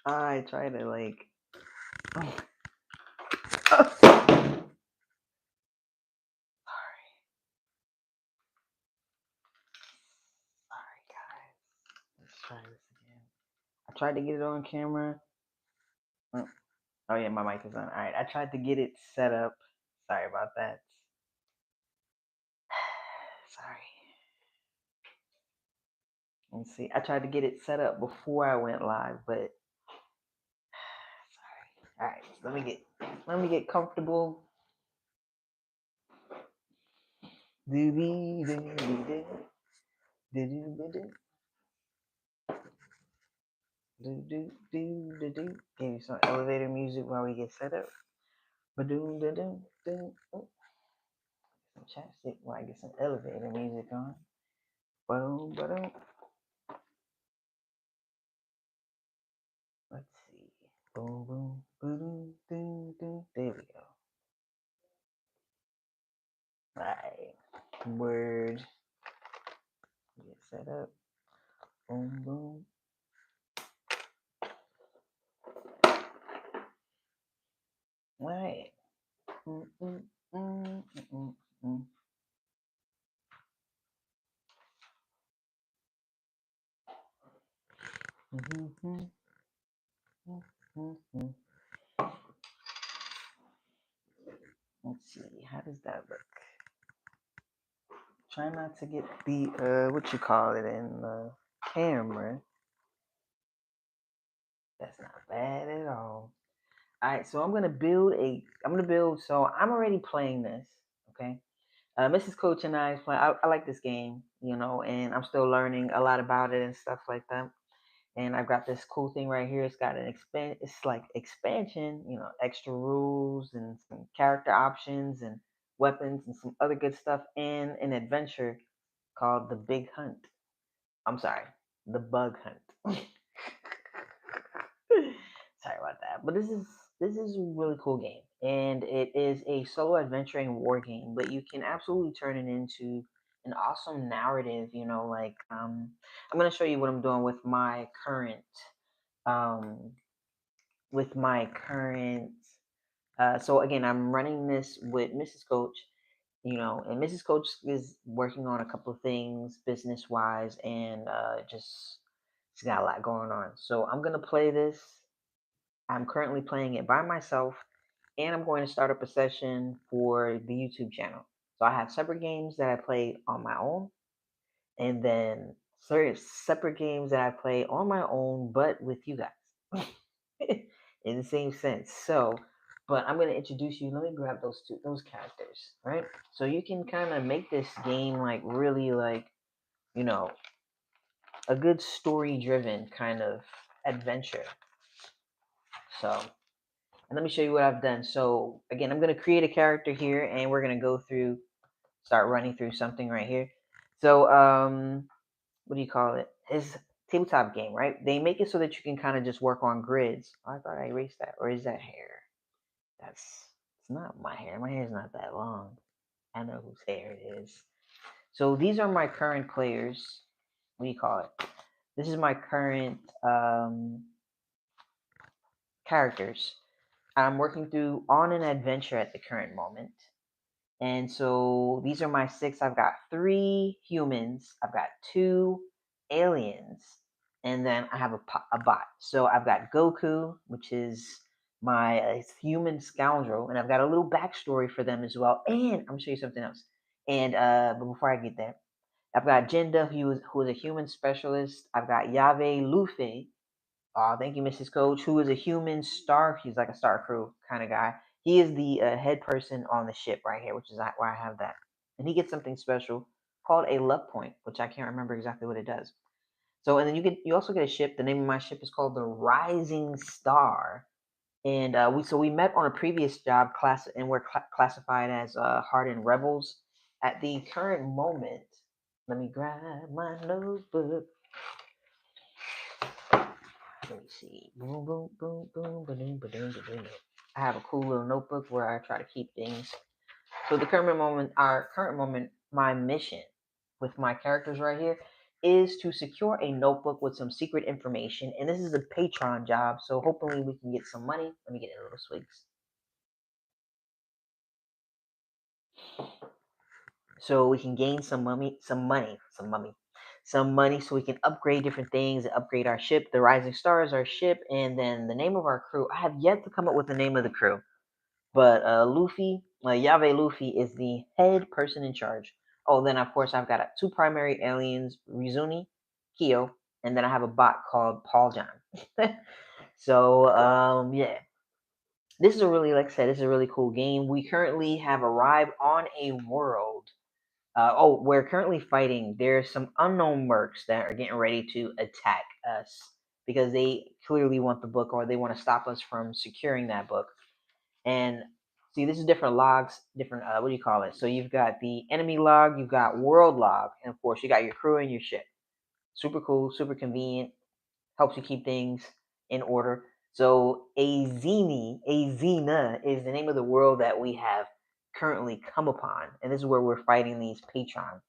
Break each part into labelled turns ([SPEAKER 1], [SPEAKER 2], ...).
[SPEAKER 1] I try to like. Sorry, guys. Let's try this again. I tried to get it on camera. Oh yeah, my mic is on. All right, I tried to get it set up. Sorry about that. Sorry. Let's see. I tried to get it set up before I went live, but sorry. All right, so let me get comfortable. Give you some elevator music while we get set up. Some chapstick while I get some elevator music on. Let's see. Boom, boom, boom, boom, boom. There we go. Alright. Word. Get set up. Boom, boom. Alright. Let's see. How does that look? Try not to get the what you call it in the camera. That's not bad at all. Alright, so I'm gonna build so I'm already playing this, okay? Mrs. Coach and I is playing. I like this game, you know, and I'm still learning a lot about it and stuff like that. And I've got this cool thing right here. It's got an it's like expansion, you know, extra rules and some character options and weapons and some other good stuff, and an adventure called The Big Hunt. I'm sorry, The Bug Hunt. Sorry about that. But this is a really cool game. And it is a solo adventuring war game, but you can absolutely turn it into an awesome narrative, you know, like I'm gonna show you what I'm doing um with my current so again, I'm running this with Mrs. Coach, you know, and Mrs. Coach is working on a couple of things business wise, and just she's got a lot going on. So I'm gonna play this. I'm currently playing it by myself, and I'm going to start up a session for the YouTube channel. So I have separate games that I play on my own, and then separate games that I play on my own, but with you guys in the same sense. So, but I'm going to introduce you. Let me grab those characters, right? So you can kind of make this game like really like, you know, a good story driven kind of adventure. So, and let me show you what I've done. So again, I'm going to create a character here, and we're going to go through, start running through something right here. So, what do you call it? It's tabletop game, right? They make it so that you can kind of just work on grids. Oh, I thought I erased that. Or is that hair? It's not my hair. My hair's not that long. I know whose hair it is. So these are my current players. What do you call it? This is my current characters. I'm working through on an adventure at the current moment. And so these are my six. I've got 3 humans, I've got 2 aliens, and then I have a bot. So I've got Goku, which is my human scoundrel, and I've got a little backstory for them as well. And I'm gonna show you something else. And but before I get there, I've got Jinda, who is a human specialist. I've got Yave Luffy. Oh, thank you, Mrs. Coach, who is a human star. He's like a star crew kind of guy. He is the head person on the ship right here, which is why I have that. And he gets something special called a luck point, which I can't remember exactly what it does. So, and then you also get a ship. The name of my ship is called the Rising Star. And we met on a previous job class, and we're classified as hardened rebels. At the current moment, let me grab my notebook. Let me see. Boom, boom, boom, boom, ba-doom, ba-doom, ba-doom. I have a cool little notebook where I try to keep things. So our current moment, my mission with my characters right here is to secure a notebook with some secret information, and this is a Patreon job, so hopefully we can get some money. Let me get a little swigs. So we can gain some money, so we can upgrade different things, upgrade our ship. The Rising Star is our ship, and then the name of our crew. I have yet to come up with the name of the crew, but Luffy, Yave Luffy is the head person in charge. Oh, then of course I've got two primary aliens, Rizuni, Kyo, and then I have a bot called Paul John. So yeah, this is a really, like I said, this is a really cool game. We currently have arrived on a world. We're currently fighting. There's some unknown mercs that are getting ready to attack us because they clearly want the book, or they want to stop us from securing that book. And see, this is different logs, different what do you call it? So you've got the enemy log, you've got world log, and of course you got your crew and your ship. Super cool, super convenient, helps you keep things in order. So Azina is the name of the world that we have currently come upon, and this is where we're fighting these patrons.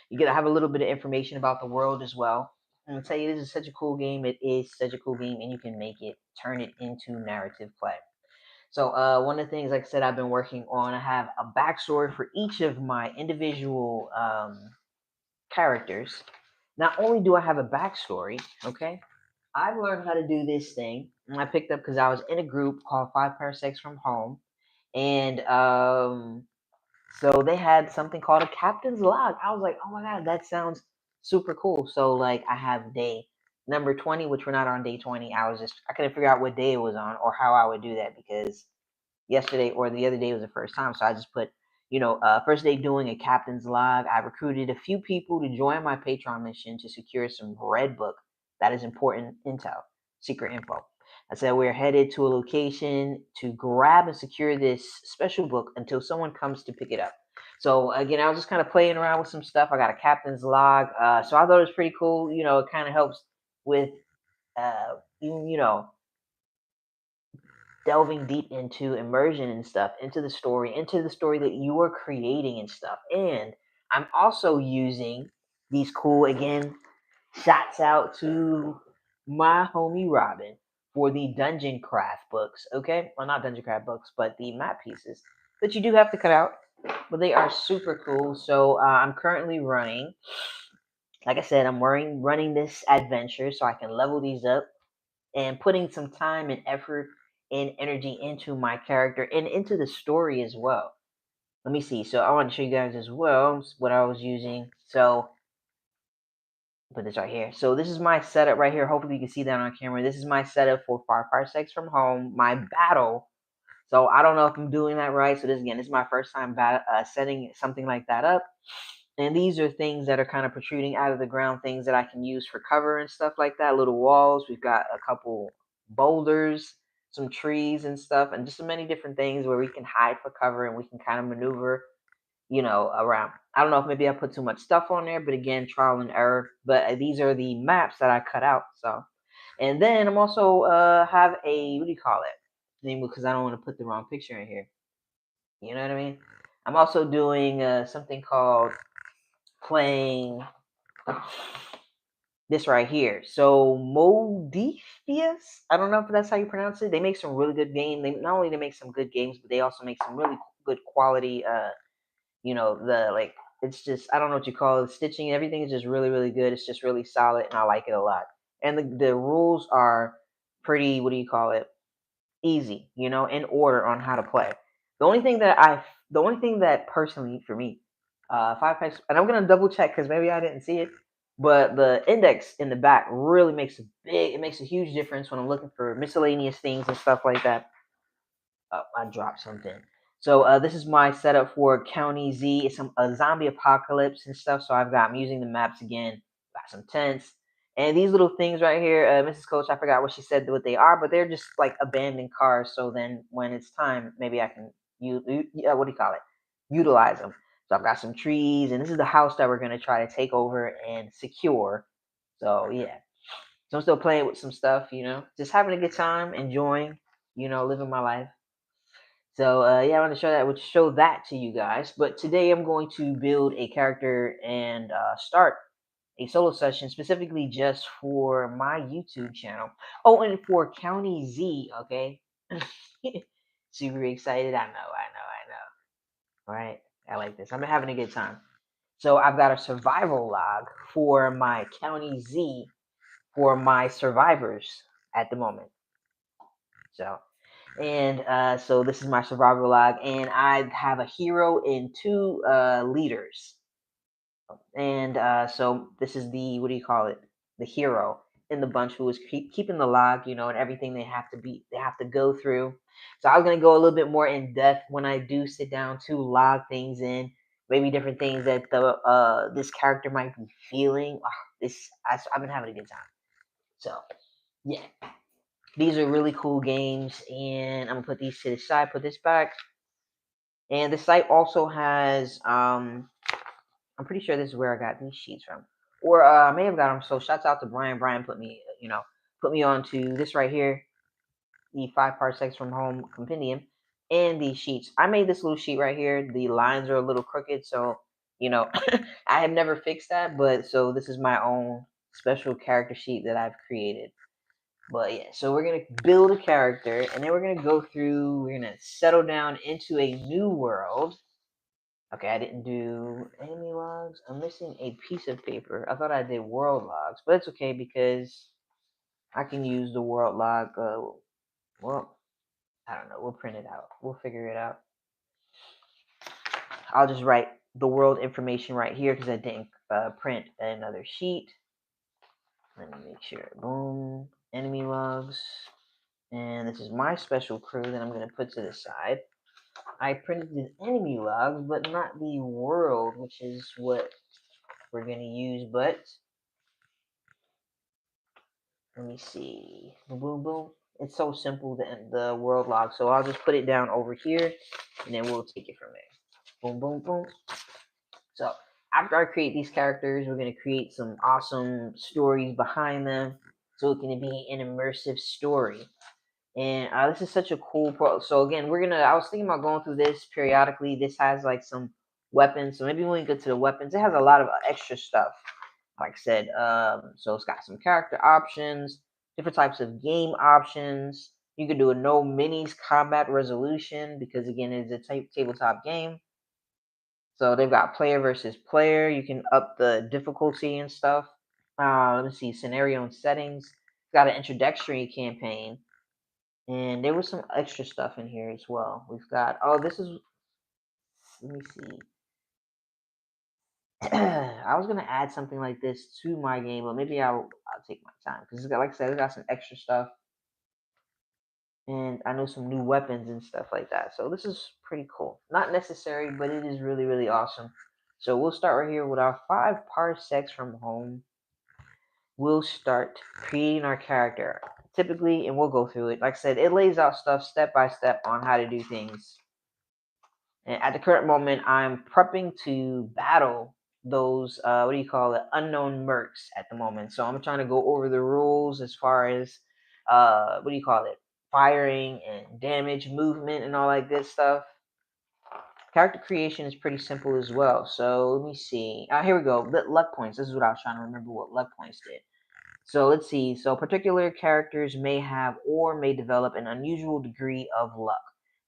[SPEAKER 1] You get to have a little bit of information about the world as well. I'm gonna tell you, this is such a cool game. It is such a cool game, and you can make it, turn it into narrative play. So one of the things, like I said, I've been working on, I have a backstory for each of my individual characters. Not only do I have a backstory, okay, I've learned how to do this thing, and I picked up because I was in a group called Five Parsecs From Home, and so they had something called a captain's log. I was like, oh my god, that sounds super cool. So like, I have day number 20, which we're not on day 20. I couldn't figure out what day it was on or how I would do that, because yesterday or the other day was the first time. So I just put, first day doing a captain's log. I recruited a few people to join my Patreon mission to secure some red book. That is important intel, secret info. I said we're headed to a location to grab and secure this special book until someone comes to pick it up. So again, I was just kind of playing around with some stuff. I got a captain's log, so I thought it was pretty cool. It kind of helps with, you know, delving deep into immersion and stuff, into the story that you are creating and stuff. And I'm also using these cool, again, shots out to my homie Robin for the dungeon craft books. Okay, well, not dungeon craft books, but the map pieces that you do have to cut out, but they are super cool. So I'm currently running, like I said, I'm running this adventure so I can level these up, and putting some time and effort and energy into my character and into the story as well. Let me see. So I want to show you guys as well what I was using. So put this right here. So this is my setup right here. Hopefully you can see that on camera. This is my setup for Five Parsecs From Home, my battle. So I don't know if I'm doing that right. So this is my first time setting something like that up. And these are things that are kind of protruding out of the ground, things that I can use for cover and stuff like that. Little walls. We've got a couple boulders, some trees and stuff, and just so many different things where we can hide for cover and we can kind of maneuver, around. I don't know if maybe I put too much stuff on there, but again, trial and error. But these are the maps that I cut out. So, and then I'm also have a, what do you call it? Name, because I don't want to put the wrong picture in here. You know what I mean? I'm also doing something called playing this right here. So Modifius, I don't know if that's how you pronounce it. They make some really good games. They not only they make some good games, but they also make some really good quality. The like, it's just, I don't know what you call it. The stitching, everything is just really really good. It's just really solid, and I like it a lot. And the rules are pretty, what do you call it? Easy, in order on how to play. The only thing that personally for me, five packs, and I'm gonna double check because maybe I didn't see it, but the index in the back really makes a huge difference when I'm looking for miscellaneous things and stuff like that. Oh, I dropped something. So this is my setup for County Z. It's a zombie apocalypse and stuff. So I'm using the maps again. Got some tents. And these little things right here, Mrs. Coach, I forgot what she said what they are, but they're just like abandoned cars. So then when it's time, maybe I can what do you call it? Utilize them. So I've got some trees, and this is the house that we're gonna try to take over and secure. So yeah. So I'm still playing with some stuff, just having a good time, enjoying, living my life. So yeah, I want to show that to you guys. But today I'm going to build a character and start a solo session specifically just for my YouTube channel. Oh, and for County Z, okay? Super excited. I know. All right. I like this. I'm having a good time. So I've got a survival log for my County Z for my survivors at the moment. So, and so this is my survival log, and I have a hero and two leaders. And so this is the, what do you call it? The hero in the bunch who is keeping the log, and everything they have to go through. So I was gonna go a little bit more in depth when I do sit down to log things in, maybe different things that the this character might be feeling. I've been having a good time. So yeah, these are really cool games, and I'm gonna put these to the side, put this back. And the site also has I'm pretty sure this is where I got these sheets from, or I may have got them. So shouts out to Brian. Brian put me, put me on to this right here, the Five Parsecs From Home compendium, and these sheets. I made this little sheet right here. The lines are a little crooked, so I have never fixed that. But so this is my own special character sheet that I've created. But yeah, so we're gonna build a character, and then we're gonna go through. We're gonna settle down into a new world. Okay, I didn't do enemy logs. I'm missing a piece of paper. I thought I did world logs, but it's okay because I can use the world log. Well, I don't know. We'll print it out. We'll figure it out. I'll just write the world information right here because I didn't print another sheet. Let me make sure. Boom. Enemy logs. And this is my special crew that I'm going to put to the side. I printed the enemy logs, but not the world, which is what we're going to use. But let me see. Boom, boom. It's so simple, the world log. So I'll just put it down over here, and then we'll take it from there. Boom, boom, boom. So after I create these characters, we're going to create some awesome stories behind them. So it can be an immersive story. And this is such a cool so again, I was thinking about going through this periodically. This has like some weapons. So maybe when we get to the weapons, it has a lot of extra stuff. Like I said, so it's got some character options, different types of game options. You can do a no minis combat resolution because again, it's a tabletop game. So they've got player versus player. You can up the difficulty and stuff. Let me see, scenario and settings. It's got an introductory campaign. And there was some extra stuff in here as well. We've got, this is, let me see. I was gonna add something like this to my game, but maybe I'll take my time because like I said, it's got some extra stuff, and I know some new weapons and stuff like that. So this is pretty cool. Not necessary, but it is really really awesome. So we'll start right here with our 5 parsecs from home. We'll start creating our character typically, and we'll go through it. Like I said, it lays out stuff step by step on how to do things. And at the current moment, I'm prepping to battle those what do you call it, unknown mercs at the moment. So I'm trying to go over the rules as far as what do you call it, firing and damage, movement, and all that good stuff. Character creation is pretty simple as well. So let me see. Here we go. Luck points. This is what I was trying to remember what luck points did. So let's see. So particular characters may have or may develop an unusual degree of luck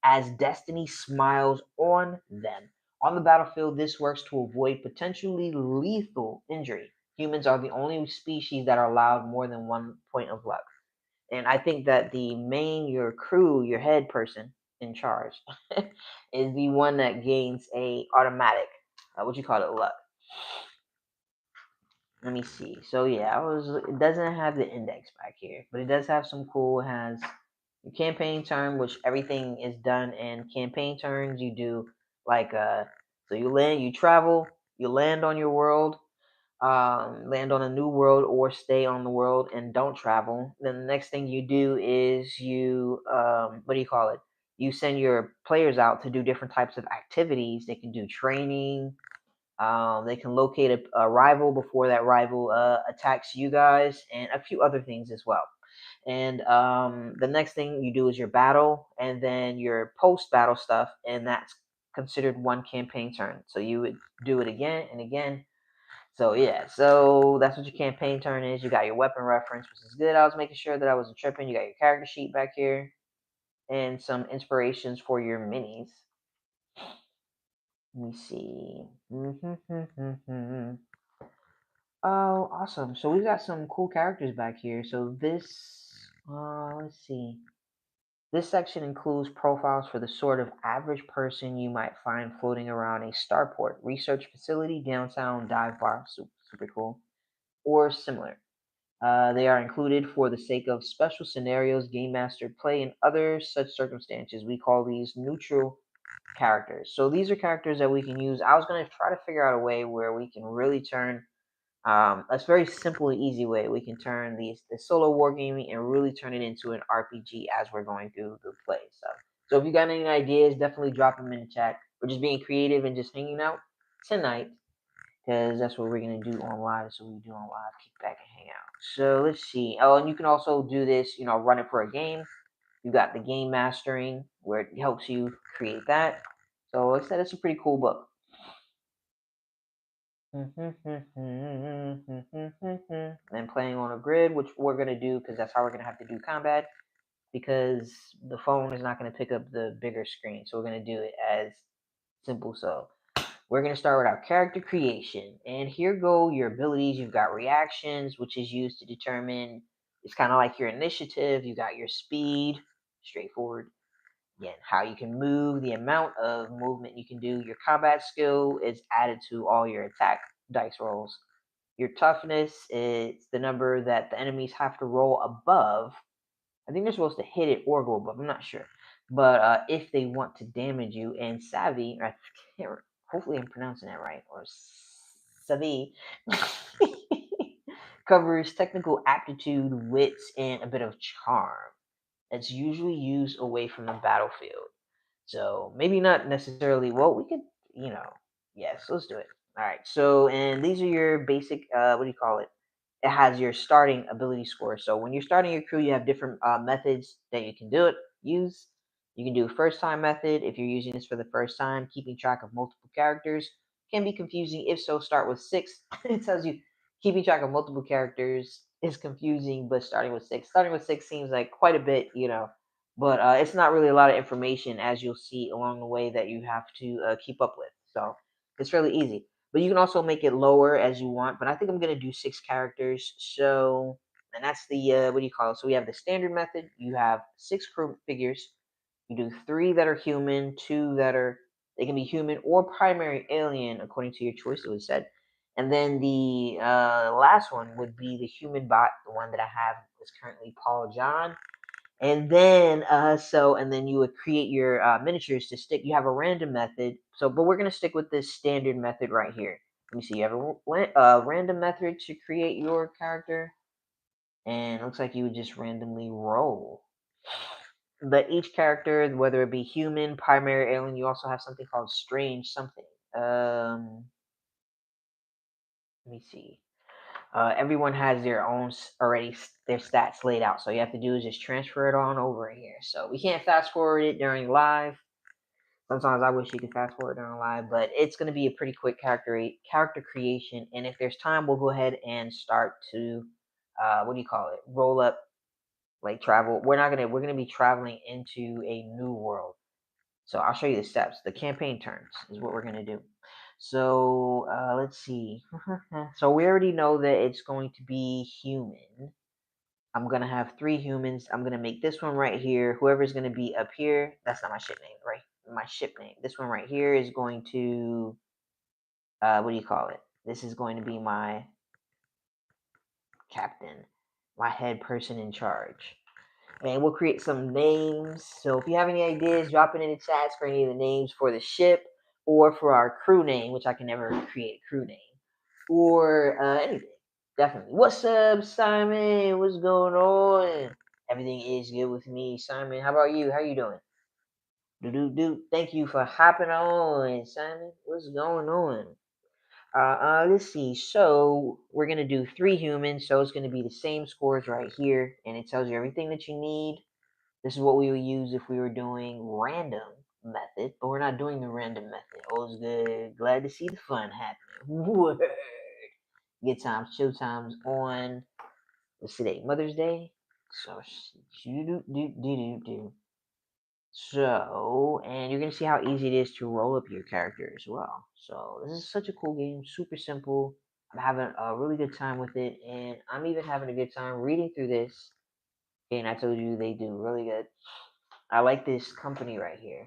[SPEAKER 1] as destiny smiles on them. On the battlefield, this works to avoid potentially lethal injury. Humans are the only species that are allowed more than 1 point of luck. And I think that your crew, your head person in charge, is the one that gains a automatic, what you call it, luck. Let me see. So yeah, it doesn't have the index back here, but it does have some cool. It has your campaign turn, which everything is done in campaign turns. You do like so you travel, you land on your world, land on a new world or stay on the world and don't travel. Then the next thing you do is you what do you call it? You send your players out to do different types of activities. They can do training. They can locate a rival before that rival attacks you guys, and a few other things as well. And the next thing you do is your battle, and then your post-battle stuff, and that's considered one campaign turn. So you would do it again and again So yeah, so that's what your campaign turn is. You got your weapon reference, which is good. I was making sure that I wasn't tripping. You got your character sheet back here, and some inspirations for your minis. Let me see. Oh, awesome. So we've got some cool characters back here. So let's see. This section includes profiles for the sort of average person you might find floating around a starport, research facility, downtown dive bar, super cool, or similar. They are included for the sake of special scenarios, game master play, and other such circumstances. We call these neutral characters. So these are characters that we can use. I was going to try to figure out a way where we can really turn a very simple and easy way. We can turn the solo wargaming and really turn it into an RPG as we're going through the play. So if you got any ideas, definitely drop them in the chat. We're just being creative and just hanging out tonight because that's what we're gonna do on live. So we do on live, kick back and hang out. So let's see. Oh, and you can also do this, run it for a game. You got the game mastering where it helps you create that. So like I said, it's a pretty cool book. And playing on a grid, which we're gonna do because that's how we're gonna have to do combat because the phone is not gonna pick up the bigger screen. So we're gonna do it as simple. So we're going to start with our character creation. And here go your abilities. You've got reactions, which is used to determine, it's kind of like your initiative. You got your speed, straightforward. Again, how you can move, the amount of movement you can do. Your combat skill is added to all your attack dice rolls. Your toughness is the number that the enemies have to roll above. I think they're supposed to hit it or go above. I'm not sure. But if they want to damage you, and savvy, I can't, hopefully I'm pronouncing that right, or savvy, covers technical aptitude, wits, and a bit of charm. It's usually used away from the battlefield. So maybe not necessarily. Well, we could, you know, yes, let's do it. All right. So, and these are your basic. What do you call it? It has your starting ability score. So when you're starting your crew, you have different methods that you can do it. Use. You can do a first time method if you're using this for the first time. Keeping track of multiple characters can be confusing. If so, start with 6. It tells you keeping track of multiple characters is confusing, but starting with six seems like quite a bit, but it's not really a lot of information, as you'll see along the way, that you have to keep up with. So it's fairly easy. But you can also make it lower as you want. But I think I'm gonna do 6 characters. So, and that's the what do you call it? So we have the standard method. You have 6 figures. You do 3 that are human, 2 that are, they can be human or primary alien according to your choice. It was said. And then the last one would be the human bot. The one that I have is currently Paul John. And then and then you would create your miniatures to stick. You have a random method. So, but we're gonna stick with this standard method right here. Let me see. You have a random method to create your character, and it looks like you would just randomly roll. But each character, whether it be human, primary alien, you also have something called strange something. Let me see. Everyone has their own their stats laid out. So you have to do is just transfer it on over here. So we can't fast forward it during live. Sometimes I wish you could fast forward during live, but it's going to be a pretty quick character creation. And if there's time, we'll go ahead and start to what do you call it? Roll up, like travel. We're gonna be traveling into a new world. So I'll show you the steps. The campaign turns is what we're gonna do. So let's see. So we already know that it's going to be human. I'm gonna have 3 humans. I'm gonna make this one right here. Whoever's gonna be up here, that's not my ship name, right? My ship name. This one right here is going to what do you call it? This is going to be my captain, my head person in charge. And we'll create some names. So if you have any ideas, drop it in the chats for any of the names for the ship or for our crew name, which I can never create a crew name, or anything. Definitely. What's up, Simon? What's going on? Everything is good with me, Simon. How about you? How you doing? Do. Thank you for hopping on, Simon. What's going on? Let's see. So we're gonna do 3 humans. So it's gonna be the same scores right here, and it tells you everything that you need. This is what we would use if we were doing random method, but we're not doing the random method. All's good. Glad to see the fun happening. Word. good times, chill times on, what's today, Mother's Day. So and you're gonna see how easy it is to roll up your character as well. So this is such a cool game, super simple. I'm having a really good time with it, and I'm even having a good time reading through this. And I told you they do really good. I like this company right here.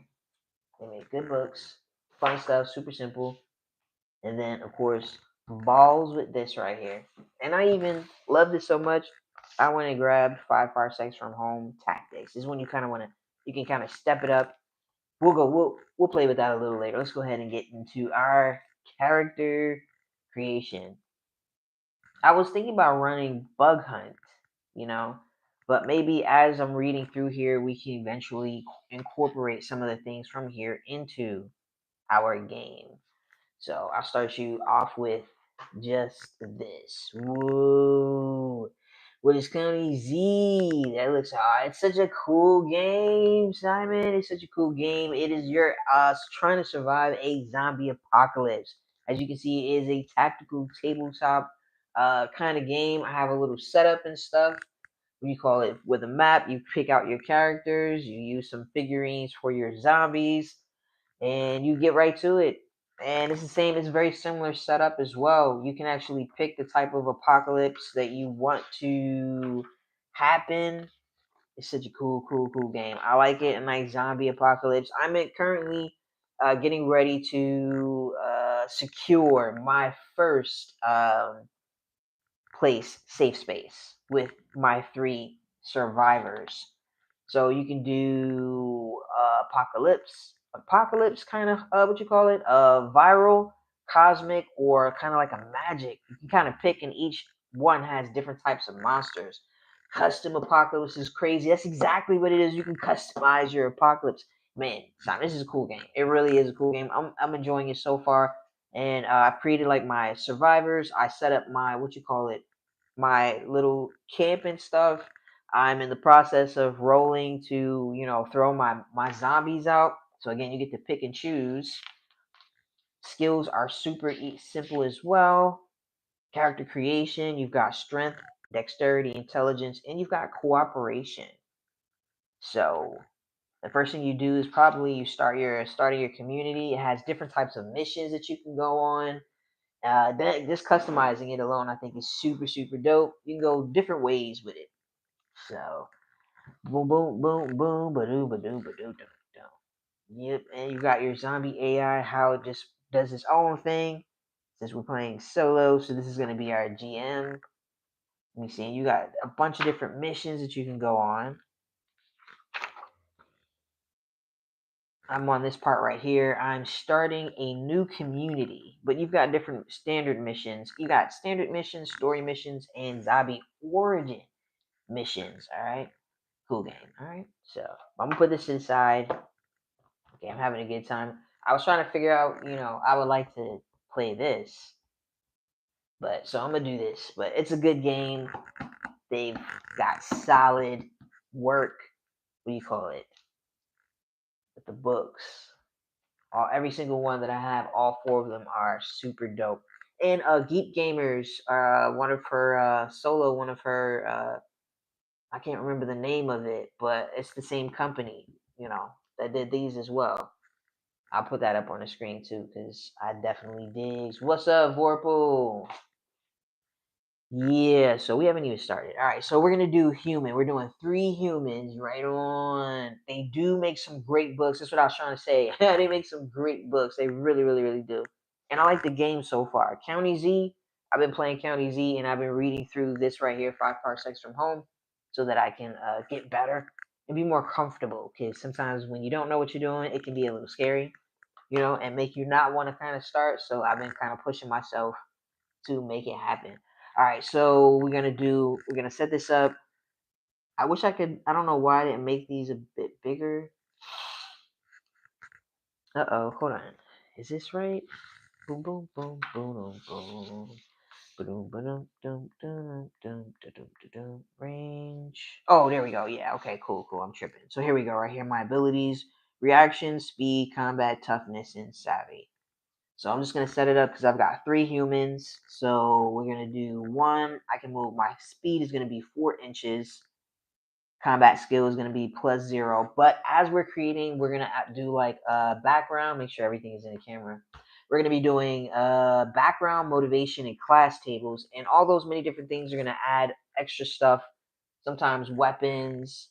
[SPEAKER 1] They make good books, fun stuff, super simple. And then, of course, balls with this right here. And I even love this so much, I went and grabbed Five Parsecs From Home Tactics. This is when you kind of want to, you can kind of step it up. We'll play with that a little later. Let's go ahead and get into our character creation. I was thinking about running Bug Hunt, you know, but maybe as I'm reading through here, we can eventually incorporate some of the things from here into our game. So I'll start you off with just this. Whoa. What is County Z? That looks it's such a cool game, Simon. It's such a cool game. It is your trying to survive a zombie apocalypse. As you can see, it is a tactical tabletop kind of game. I have a little setup and stuff. What do you call it? With a map, you pick out your characters, you use some figurines for your zombies, and you get right to it. And it's the same, it's a very similar setup as well. You can actually pick the type of apocalypse that you want to happen. It's such a cool game. I like it. A nice zombie apocalypse. Currently getting ready to secure my first safe space with my 3 survivors. So you can do apocalypse kind of what you call it, viral, cosmic, or kind of like a magic. You can kind of pick, and each one has different types of monsters. Custom apocalypse is crazy. That's exactly what it is. You can customize your apocalypse. Man, Simon, this is a cool game. It really is a cool game. I'm enjoying it so far. And I created like my survivors. I set up my what you call it, my little camp and stuff. I'm in the process of rolling to, throw my zombies out. So again, you get to pick and choose. Skills are super simple as well. Character creation, you've got strength, dexterity, intelligence, and you've got cooperation. So the first thing you do is probably you starting your community. It has different types of missions that you can go on. Just customizing it alone, I think, is super dope. You can go different ways with it. So boom, boom, boom, boom, ba-doo, ba-doo, ba-doo, doo, doo. Yep, and you got your zombie AI, how it just does its own thing. Since we're playing solo, so this is going to be our GM. Let me see. You got a bunch of different missions that you can go on. I'm on this part right here. I'm starting a new community, but you've got different standard missions. You got standard missions, story missions, and zombie origin missions. All right, cool game. All right, so I'm gonna put this inside. Okay, I'm having a good time. I was trying to figure out, I would like to play this, but so I'm gonna do this. But it's a good game. They've got solid work. What do you call it? With the books, every single one that I have, all 4 of them are super dope. And Geek Gamers, one of her solo, one of her I can't remember the name of it, but it's the same company, that did these as well. I'll put that up on the screen too, because I definitely digs. What's up, Vorpal? Yeah, so we haven't even started. All right, so we're gonna do human. We're doing 3 humans, right on. They do make some great books. That's what I was trying to say. They make some great books. They really do. And I like the game so far. County Z. I've been playing County Z, and I've been reading through this right here, 5 Parsecs From Home, so that I can get better and be more comfortable. Because sometimes when you don't know what you're doing, it can be a little scary, and make you not want to kind of start. So I've been kind of pushing myself to make it happen. All right, so we're gonna set this up. I wish I could. I don't know why I didn't make these a bit bigger. Hold on. Is this right? Boom, boom, boom, boom, boom, boom. Range. Oh, there we go. Yeah. Okay. Cool. I'm tripping. So here we go. Right here, my abilities: reaction, speed, combat, toughness, and savvy. So I'm just going to set it up because I've got 3 humans. So we're going to do 1. I can move. My speed is going to be 4 inches. Combat skill is going to be +0. But as we're creating, we're going to do like a background. Make sure everything is in the camera. We're going to be doing background, motivation, and class tables. And all those many different things are going to add extra stuff. Sometimes weapons,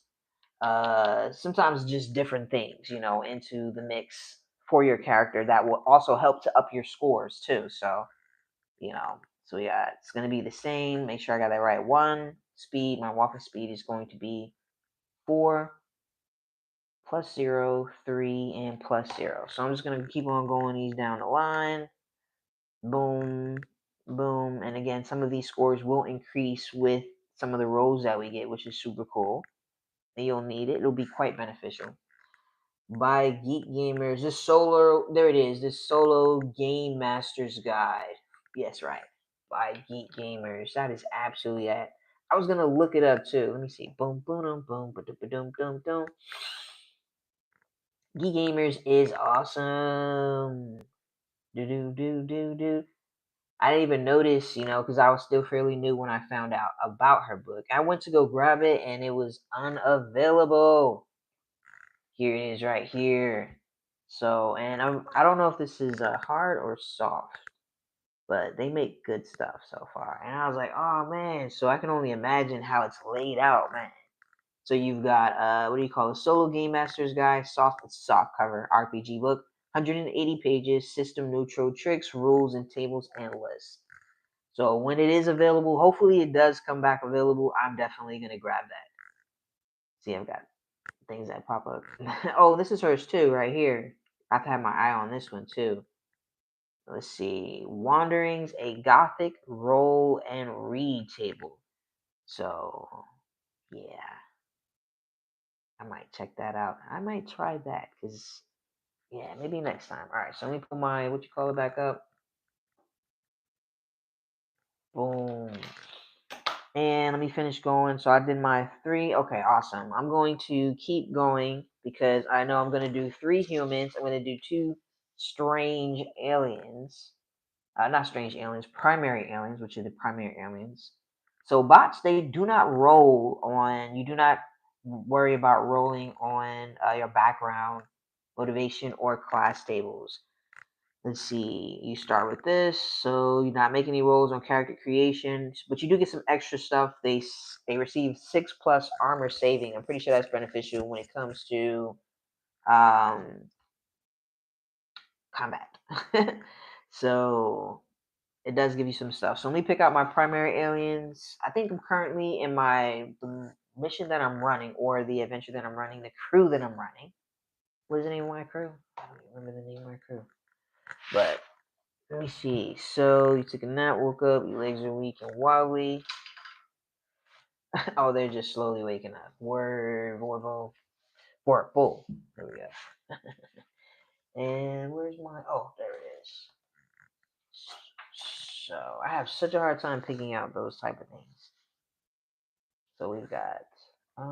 [SPEAKER 1] sometimes just different things, into the mix for your character that will also help to up your scores too. So, so yeah, it's going to be the same. Make sure I got that right. 1 speed, my walking speed is going to be 4 +0, 3, and +0. So I'm just going to keep on going these down the line. Boom, boom. And again, some of these scores will increase with some of the roles that we get, which is super cool. And you'll need it. It'll be quite beneficial. By Geek Gamers, this solo, there it is, this solo Game Master's Guide. Yes, right. By Geek Gamers. That is absolutely it. I was going to look it up too. Let me see. Boom, boom, boom, boom, boom, boom, boom. Geek Gamers is awesome. Do. I didn't even notice, because I was still fairly new when I found out about her book. I went to go grab it and it was unavailable. Here it is right here. So, and I don't know if this is hard or soft, but they make good stuff so far. And I was like, oh man, so I can only imagine how it's laid out, man. So you've got, what do you call it? Solo Game Master's Guide, soft cover RPG book, 180 pages, system neutral, tricks, rules, and tables and lists. So when it is available, hopefully it does come back available. I'm definitely going to grab that. See, I've got things that pop up. Oh, this is hers too, right here. I've had my eye on this one too. Let's see. Wanderings, a Gothic roll and read table. So, yeah. I might check that out. I might try that because, yeah, maybe next time. All right, so let me pull my, what you call it, back up. Boom. And let me finish going. So I did my 3. Okay, awesome. I'm going to keep going because I know I'm going to do 3 humans. I'm going to do 2 strange aliens. Not strange aliens, primary aliens, which are the primary aliens. So bots, they do not roll on, you do not worry about rolling on your background, motivation, or class tables. Let's see, you start with this, so you're not making any rolls on character creation, but you do get some extra stuff. They receive 6+ armor saving. I'm pretty sure that's beneficial when it comes to combat. So it does give you some stuff. So let me pick out my primary aliens. I think I'm currently in the mission that I'm running, or the adventure that I'm running, the crew that I'm running. What is the name of my crew? I don't even remember the name of my crew. But let me see. So you took a nap, woke up, your legs are weak and wobbly. Oh, they're just slowly waking up. Word, full. There we go. And where's my? Oh, there it is. So I have such a hard time picking out those type of things. So we've got I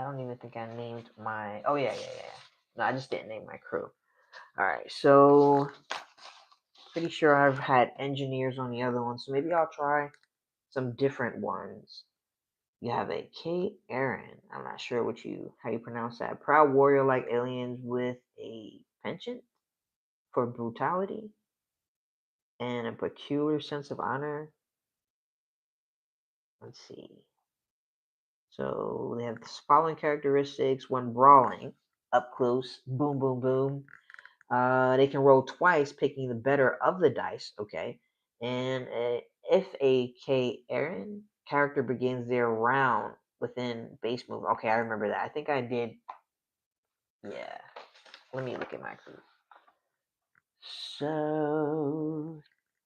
[SPEAKER 1] don't even think I named my. Oh yeah. No, I just didn't name my crew. All right, so pretty sure I've had engineers on the other one, so maybe I'll try some different ones. You have a Cairn. I'm not sure how you pronounce that. Proud warrior like aliens with a penchant for brutality and a peculiar sense of honor. Let's see. So they have the following characteristics when brawling, up close, boom, boom, boom. They can roll twice, picking the better of the dice, okay? And if a Cairn character begins their round within base move, okay, I remember that. I think I did, yeah. Let me look at my crew. So,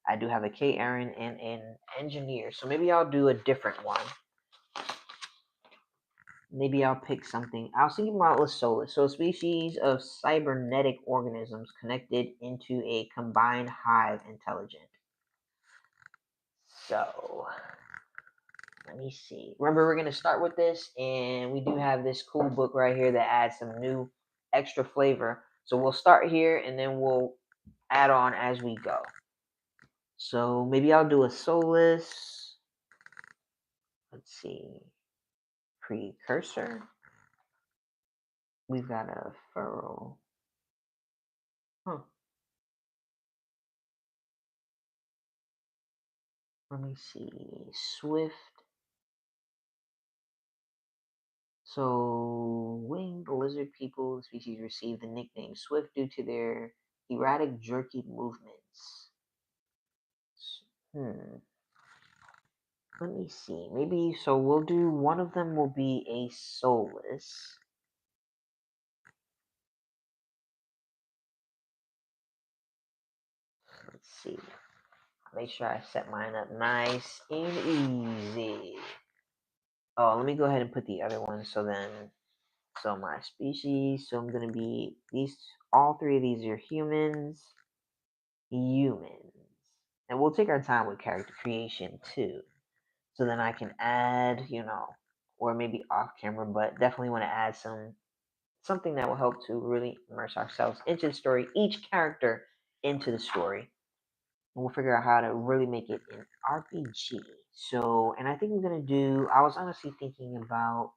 [SPEAKER 1] I do have a Cairn and an engineer, so maybe I'll do a different one. Maybe I'll pick something. I was thinking about Lasolis. So, a species of cybernetic organisms connected into a combined hive intelligent. So, let me see. Remember, we're going to start with this, and we do have this cool book right here that adds some new extra flavor. So we'll start here and then we'll add on as we go. So maybe I'll do a soulless. Let's see. Precursor. We've got a feral. Huh. Let me see. Swift. So, winged lizard people species receive the nickname Swift due to their erratic, jerky movements. Hmm. Let me see. Maybe, so we'll do, one of them will be a soulless. Let's see. Make sure I set mine up nice and easy. Oh, let me go ahead and put the other one. So my species. So I'm going to be, all three of these are humans. And we'll take our time with character creation too. So then I can add, or maybe off camera, but definitely want to add something that will help to really immerse ourselves into the story, each character into the story. And we'll figure out how to really make it an RPG. So, and I think we're going to do, I was honestly thinking about,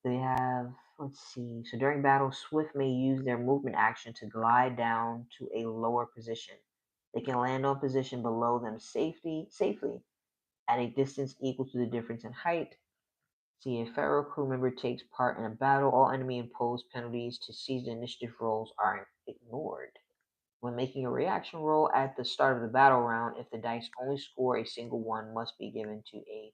[SPEAKER 1] they have, let's see. So during battle, Swift may use their movement action to glide down to a lower position. They can land on position below them safely at a distance equal to the difference in height. See, a Pharaoh crew member takes part in a battle. All enemy imposed penalties to seize the initiative rolls are ignored. When making a reaction roll at the start of the battle round, if the dice only score a single one, must be given to a.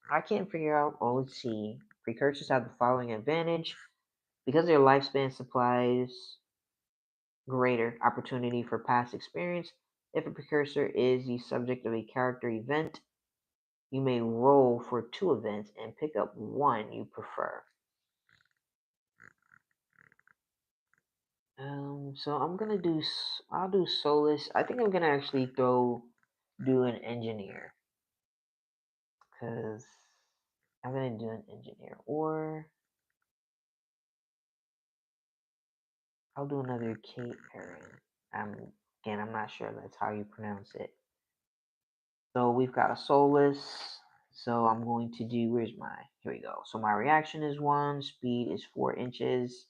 [SPEAKER 1] I can't figure out. Oh, let's see. Precursors have the following advantage. Because their lifespan supplies greater opportunity for past experience, if a precursor is the subject of a character event, you may roll for 2 events and pick up one you prefer. So I'll do Solus. I think I'm gonna actually do an engineer. Because I'm gonna do an engineer. Or I'll do another Cairn. I'm not sure that's how you pronounce it. So we've got a Solus. So I'm going to do, here we go. So my reaction is 1, speed is 4 inches.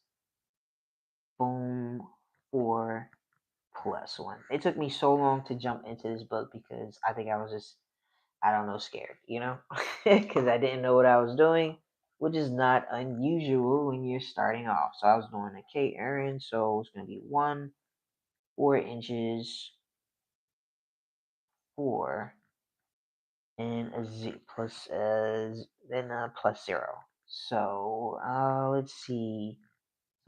[SPEAKER 1] Boom, 4 plus 1. It took me so long to jump into this book because I think I was just, I don't know, scared, because I didn't know what I was doing, which is not unusual when you're starting off. So I was doing a Cairn, so it's going to be 1, 4 inches, 4, and a z plus then plus 0. So let's see.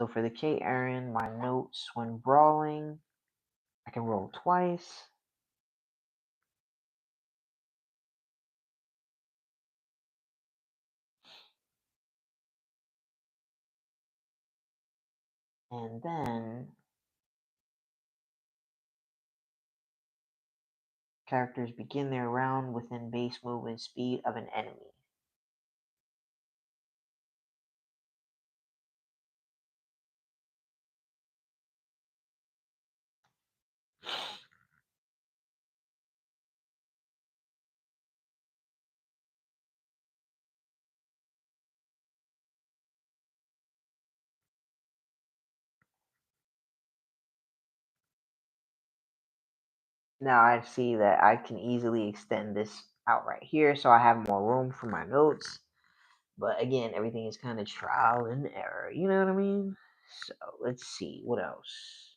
[SPEAKER 1] So for the Cairn, my notes when brawling, I can roll twice. And then characters begin their round within base movement speed of an enemy. Now I see that I can easily extend this out right here, so I have more room for my notes. But again, everything is kind of trial and error, you know what I mean? So let's see, what else?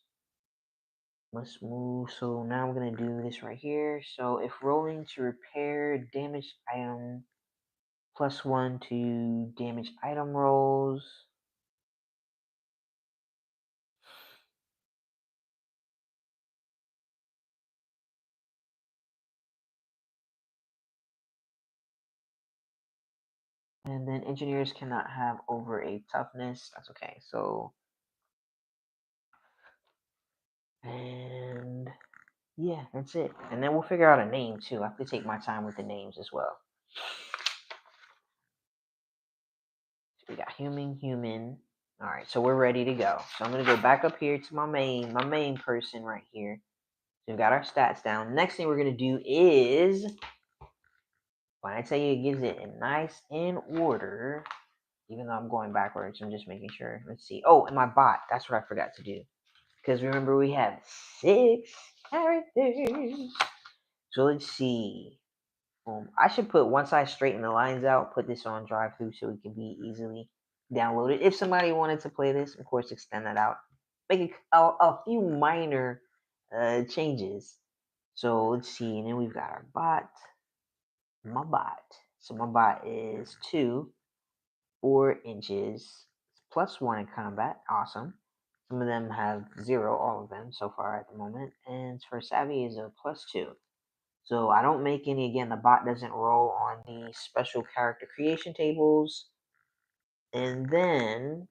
[SPEAKER 1] Let's move. So now I'm going to do this right here. So if rolling to repair damaged item, +1 to damaged item rolls. And then engineers cannot have over a toughness. That's okay. So, and yeah, that's it. And then we'll figure out a name too. I have to take my time with the names as well. So we got human, All right, so we're ready to go. So I'm gonna go back up here to my main person right here. So we've got our stats down. Next thing we're gonna do is, when I tell you it gives it a nice in order, even though I'm going backwards, I'm just making sure. Let's see. Oh, and my bot. That's what I forgot to do. Because remember, we have 6 characters. So let's see. I should put, once I straighten the lines out, put this on drive through so it can be easily downloaded. If somebody wanted to play this, of course, extend that out. Make a few minor changes. So let's see. And then we've got our bot. My bot. So my bot is 4 inches, +1 in combat. Awesome. Some of them have 0, all of them so far at the moment. And for savvy is a +2. So I don't make any, again, the bot doesn't roll on the special character creation tables. And then,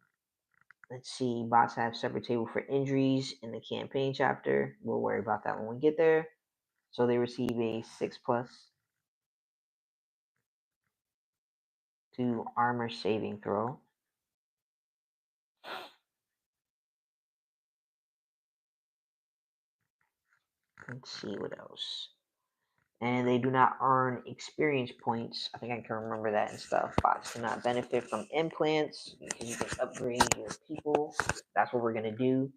[SPEAKER 1] let's see, bots have separate table for injuries in the campaign chapter. We'll worry about that when we get there. So they receive a 6+ to armor saving throw. Let's see what else. And they do not earn experience points. I think I can remember that and stuff. Bots cannot benefit from implants because you can upgrade your people. That's what we're going to do.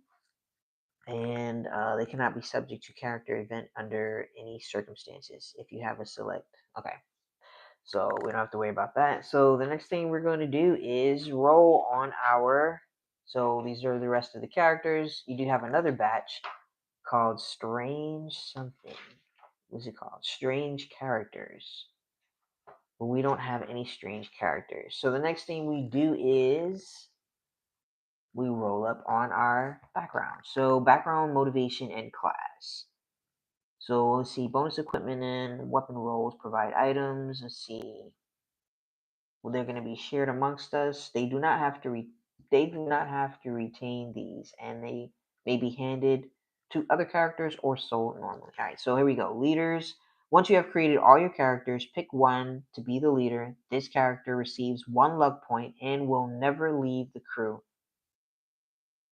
[SPEAKER 1] And they cannot be subject to character event under any circumstances if you have a select. Okay. So we don't have to worry about that. So the next thing we're going to do is roll on our... So these are the rest of the characters. You do have another batch called Strange something. What's it called? Strange characters. But we don't have any strange characters. So the next thing we do is we roll up on our background. So background, motivation, and class. So let's see, bonus equipment and weapon rolls provide items. Let's see. Well, they're going to be shared amongst us. They do not have to retain these, and they may be handed to other characters or sold normally. All right, so here we go. Leaders. Once you have created all your characters, pick one to be the leader. This character receives 1 luck point and will never leave the crew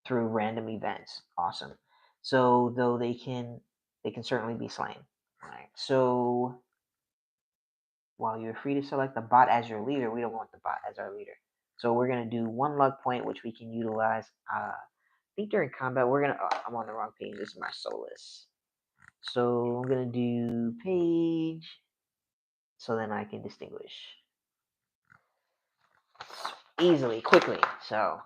[SPEAKER 1] through random events. Awesome. So though they can certainly be slain. All right. So while you're free to select the bot as your leader, we don't want the bot as our leader. So we're gonna do 1 luck point, which we can utilize. I think during combat we're gonna. Oh, I'm on the wrong page. This is my Solus. So I'm gonna do page, so then I can distinguish easily, quickly. So,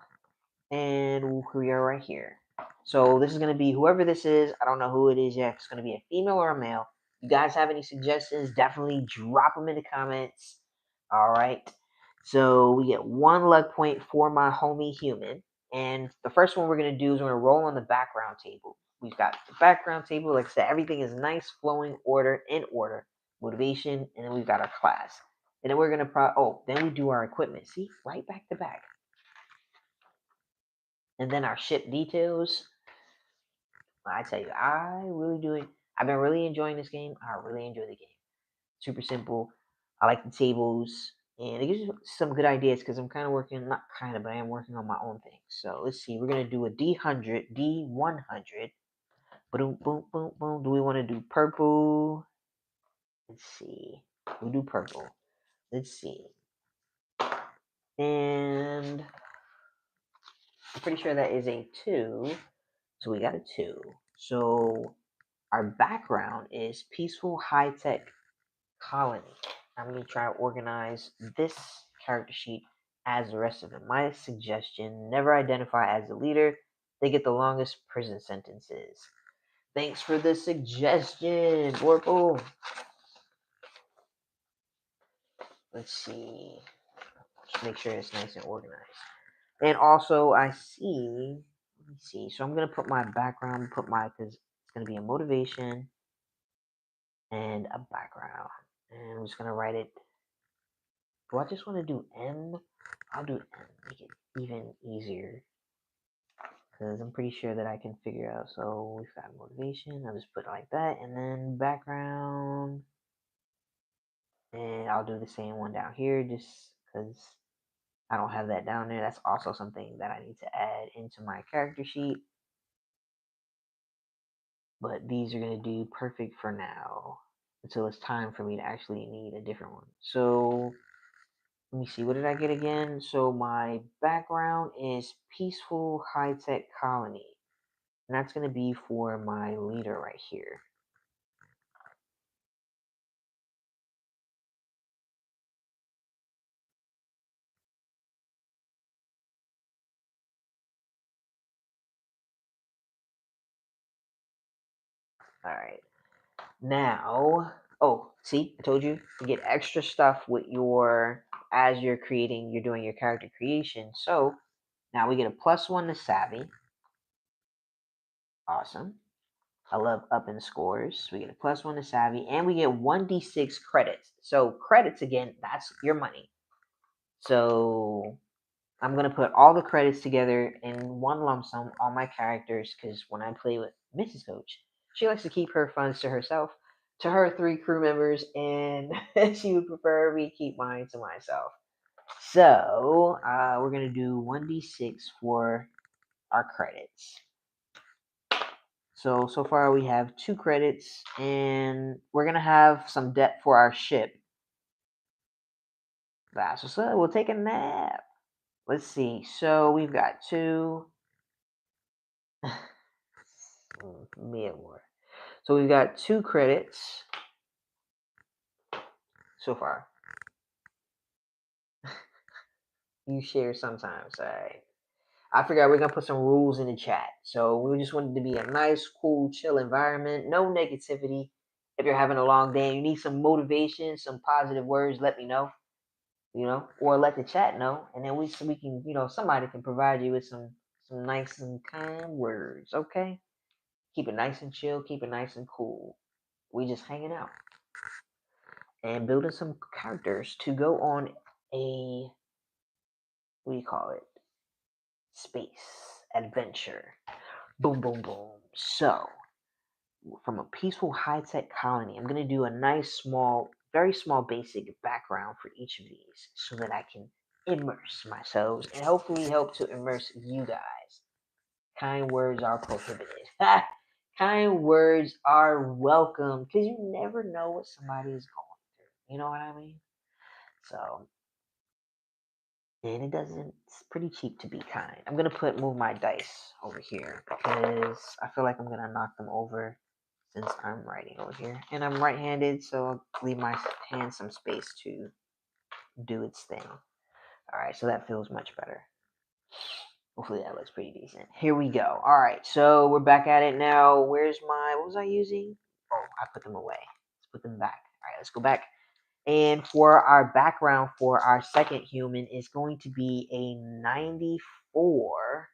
[SPEAKER 1] and we are right here. So this is going to be whoever this is. I don't know who it is yet. If it's going to be a female or a male. You guys have any suggestions? Definitely drop them in the comments. All right. So we get 1 luck point for my homie human. And the first one we're going to do is we're going to roll on the background table. We've got the background table. Like I said, everything is nice, flowing order, in order. Motivation. And then we've got our class. And then we're going to then we do our equipment. See? Right back to back. And then our ship details. I tell you, I've been really enjoying this game. I really enjoy the game. Super simple. I like the tables, and it gives you some good ideas because I'm kind of working, not kind of, but I am working on my own thing. So let's see. We're gonna do a D100, D100. Boom, boom, boom, boom. Do we want to do purple? Let's see. We'll do purple. Let's see. And I'm pretty sure that is a 2. So we got a 2. So our background is peaceful, high-tech colony. I'm going to try to organize this character sheet as the rest of them. My suggestion, never identify as the leader. They get the longest prison sentences. Thanks for the suggestion, Orpal. Let's see. Just make sure it's nice and organized. And also, let me see. So I'm going to put my background, because it's going to be a motivation and a background. And I'm just going to write it. Do I just want to do M? I'll do M. Make it even easier. Because I'm pretty sure that I can figure out. So we've got motivation. I'll just put it like that. And then background. And I'll do the same one down here just because I don't have that down there. That's also something that I need to add into my character sheet. But these are going to do perfect for now until it's time for me to actually need a different one. So let me see, what did I get again? So my background is peaceful high-tech colony. And that's going to be for my leader right here. All right. Now, oh, see, I told you, you get extra stuff with your, as you're creating, you're doing your character creation. So now we get a +1 to savvy. Awesome. I love up in scores. We get a +1 to savvy, and we get 1d6 credits. So credits, again, that's your money. So I'm going to put all the credits together in one lump sum on my characters, because when I play with Mrs. Coach, she likes to keep her funds to herself, to her 3 crew members, and she would prefer me keep mine to myself. So we're going to do 1d6 for our credits. So far we have 2 credits, and we're going to have some debt for our ship. That's what's up. We'll take a nap. Let's see. So we've got 2. More. So we've got 2 credits so far. You share sometimes. All right. I figured we're gonna put some rules in the chat. So we just wanted to be a nice, cool, chill environment. No negativity. If you're having a long day and you need some motivation, some positive words, let me know. Or let the chat know, and then we can, somebody can provide you with some nice and kind words. Okay. Keep it nice and chill. Keep it nice and cool. We just hanging out and building some characters to go on a, what do you call it? Space adventure. Boom, boom, boom. So, from a peaceful high-tech colony, I'm going to do a nice, small, very small, basic background for each of these so that I can immerse myself and hopefully help to immerse you guys. Kind words are prohibited. Kind words are welcome, because you never know what somebody is going through. You know what I mean? So, and it's pretty cheap to be kind. I'm going to move my dice over here because I feel like I'm going to knock them over since I'm writing over here. And I'm right-handed, so I'll leave my hand some space to do its thing. All right, so that feels much better. Hopefully that looks pretty decent. Here we go. All right, so we're back at it now. What was I using? Oh, I put them away. Let's put them back. All right, let's go back. And for our background for our second human is going to be a 94.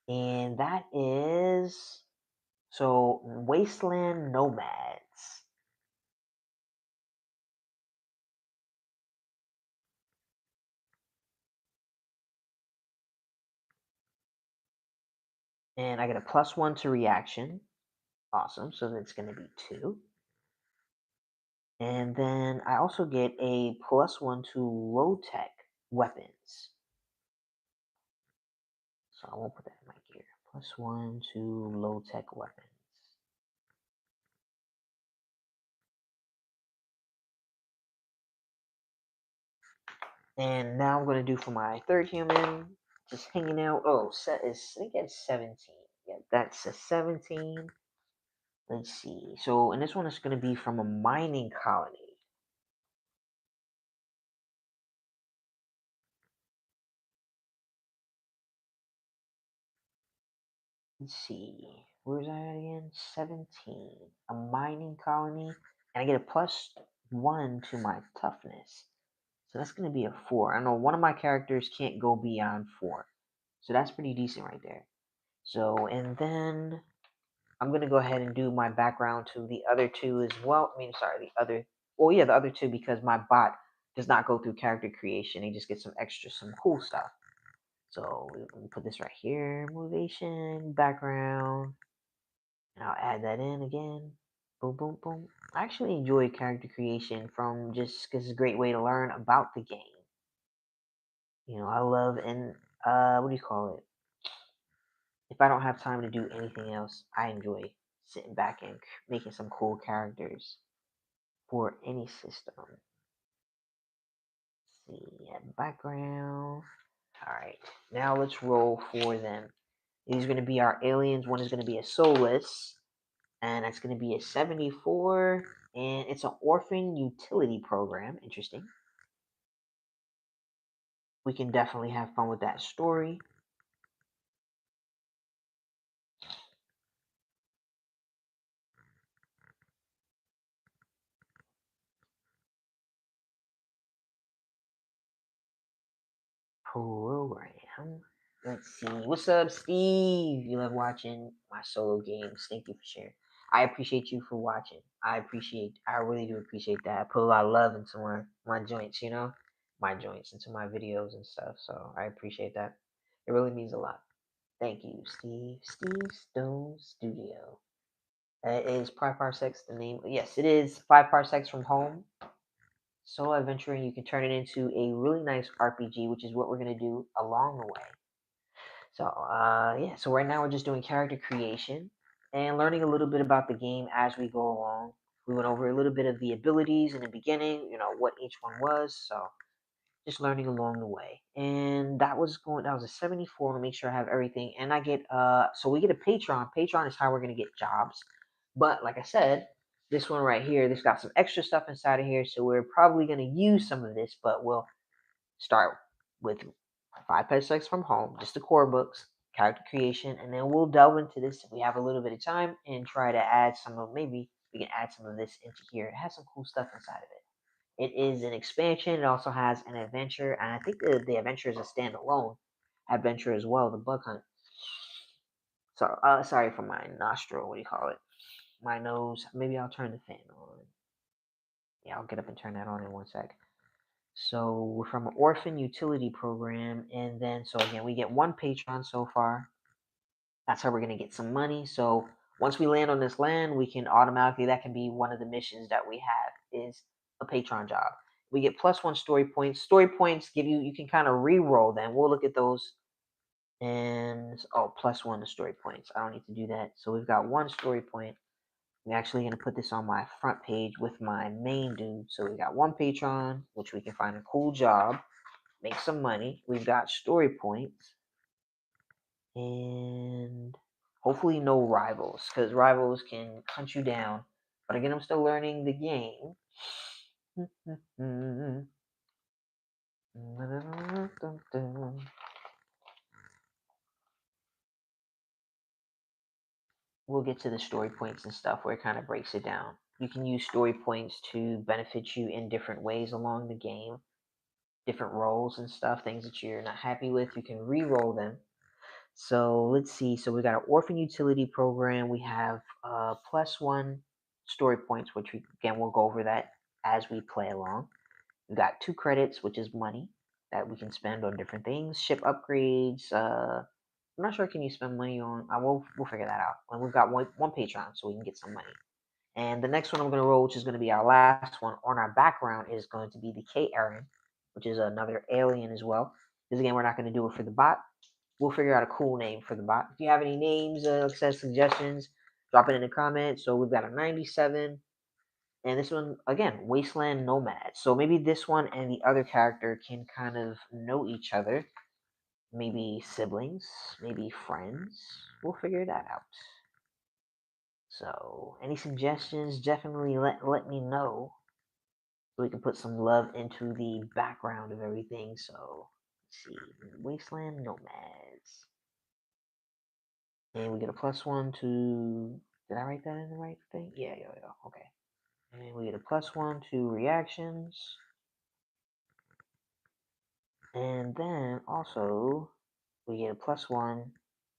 [SPEAKER 1] And that is, so, Wasteland Nomads. And I get a +1 to reaction. Awesome. So that's going to be 2. And then I also get a +1 to low tech weapons. So I won't put that in my gear. +1 to low tech weapons. And now I'm going to do for my third human, just hanging out. Oh, I think that's 17. Yeah, that's a 17. Let's see. So, and this one is going to be from a mining colony. Let's see. Where's that at again? 17. A mining colony. And I get a +1 to my toughness. So that's going to be a 4. I know one of my characters can't go beyond 4. So that's pretty decent right there. So, and then I'm going to go ahead and do my background to the other 2 as well. The other 2, because my bot does not go through character creation. He just gets some cool stuff. So we put this right here, motivation, background, and I'll add that in again. Boom, boom, boom. I actually enjoy character creation just because it's a great way to learn about the game. I love and what do you call it? If I don't have time to do anything else, I enjoy sitting back and making some cool characters for any system. Let's see, background. All right, now let's roll for them. These are going to be our aliens. One is going to be a soulless, and that's going to be a 74, and it's an orphan utility program. Interesting. We can definitely have fun with that story. Program. Let's see. What's up, Steve? You love watching my solo games. Thank you for sharing. I appreciate you for watching. I really do appreciate that. I put a lot of love into my joints, my joints, into my videos and stuff. So I appreciate that. It really means a lot. Thank you, Steve. Steve Stone Studio. Is Five Parsecs the name? Yes, it is. Five Parsecs from Home. Solo adventuring. You can turn it into a really nice RPG, which is what we're gonna do along the way. So yeah, so right now we're just doing character creation and learning a little bit about the game as we go along. We went over a little bit of the abilities in the beginning, what each one was. So just learning along the way. And that was a 74 to make sure I have everything. And I get so we get a Patreon. Patreon is how we're gonna get jobs. But like I said, this one right here, this got some extra stuff inside of here. So we're probably gonna use some of this, but we'll start with Five Parsecs from Home, just the core books, character creation, and then we'll delve into this if we have a little bit of time and try to add maybe we can add some of this into here. It has some cool stuff inside of it. It is an expansion. It also has an adventure, and I think the adventure is a standalone adventure as well. The bug hunt. So, sorry for my nostril. What do you call it? My nose. Maybe I'll turn the fan on. Yeah, I'll get up and turn that on in one sec. So we're from an orphan utility program, and then so again we get one patron so far. That's how we're gonna get some money. So once we land on this land, we can automatically that can be one of the missions that we have is a patron job. We get +1 story points. Story points give you can kind of re-roll them. We'll look at those and +1 to story points. I don't need to do that. So we've got 1 story point. We're actually going to put this on my front page with my main dude. So we got 1 patron, which we can find a cool job, make some money. We've got story points. And hopefully no rivals, because rivals can hunt you down. But again, I'm still learning the game. We'll get to the story points and stuff where it kind of breaks it down. You can use story points to benefit you in different ways along the game, different roles and stuff, things that you're not happy with, you can re-roll them. So let's see. So we got an orphan utility program. We have +1 story points, which again we'll go over that as we play along. We got 2 credits, which is money that we can spend on different things, ship upgrades. I'm not sure can you spend money on. We'll figure that out. And we've got one Patreon, so we can get some money. And the next one I'm going to roll, which is going to be our last one on our background, is going to be the Cairn, which is another alien as well. Because again, we're not going to do it for the bot. We'll figure out a cool name for the bot. If you have any names, suggestions, drop it in the comments. So we've got a 97. And this one, again, Wasteland Nomad. So maybe this one and the other character can kind of know each other. Maybe siblings, maybe friends. We'll figure that out. So, any suggestions, definitely let me know so we can put some love into the background of everything. So, let's see. Wasteland Nomads. And we get a +1 to. Did I write that in the right thing? Yeah. Okay. And we get a +1 to reactions. And then also, we get a +1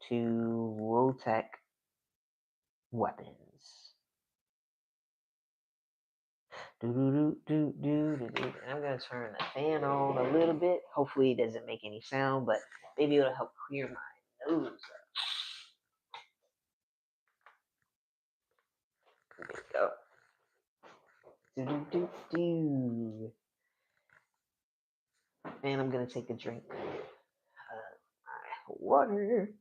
[SPEAKER 1] to low tech weapons. I'm gonna turn the fan on a little bit. Hopefully, it doesn't make any sound, but maybe it'll help clear my nose. There we go. And I'm gonna take a drink. Water.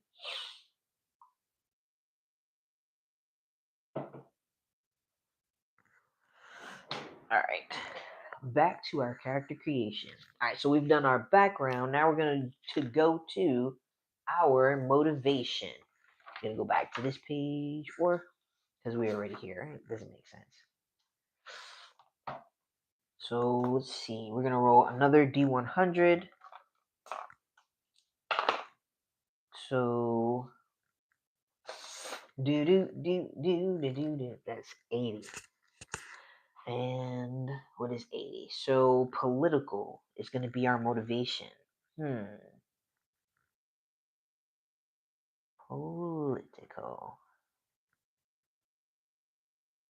[SPEAKER 1] All right. Back to our character creation. All right, so we've done our background. Now we're going to go to our motivation. I'm going to go back to this page, or because we're already here, it doesn't make sense. So let's see. We're going to roll another D100. So that's 80. And what is 80? So political is going to be our motivation. Political.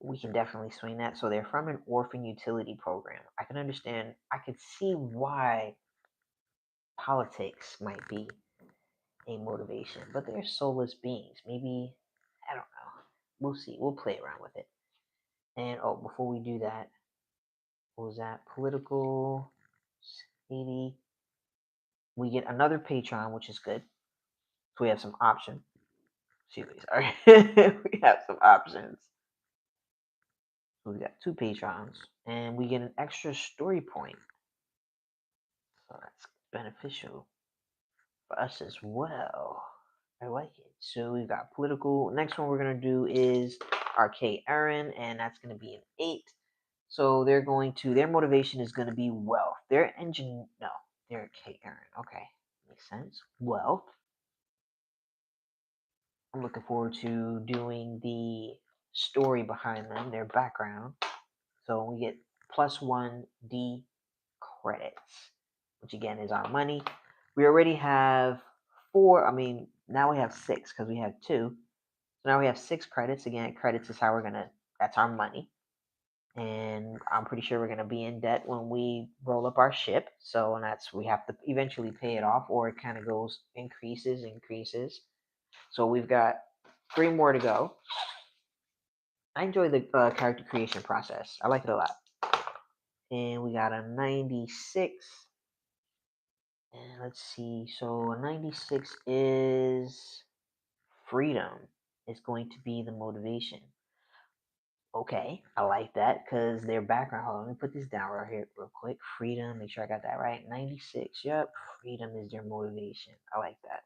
[SPEAKER 1] We can definitely swing that. So they're from an orphan utility program. I can understand. I could see why politics might be a motivation, but they're soulless beings. Maybe, I don't know. We'll see. We'll play around with it. And before we do that, what was that? Political 80. We get another Patreon, which is good. So we have some options. Sorry. We have some options. So we got 2 Patrons, and we get an extra story point. So that's beneficial for us as well. I like it. So we've got political. Next one we're going to do is our Cairn, and that's going to be an 8. So their motivation is going to be wealth. Their Cairn. Okay, makes sense. Wealth. I'm looking forward to doing the story behind them, their background. So we get +1 D credits, which again is our money. We already have 4. Now we have 6 because we have 2. So now we have 6 credits. Again, credits is how that's our money. And I'm pretty sure we're gonna be in debt when we roll up our ship. So we have to eventually pay it off, or it kind of goes increases. So we've got 3 more to go. I enjoy the character creation process. I like it a lot. And we got a 96. And let's see. So a 96 is freedom. Is going to be the motivation. Okay, I like that because their background. Hold on, let me put this down right here real quick. Freedom. Make sure I got that right. 96. Yep. Freedom is their motivation. I like that.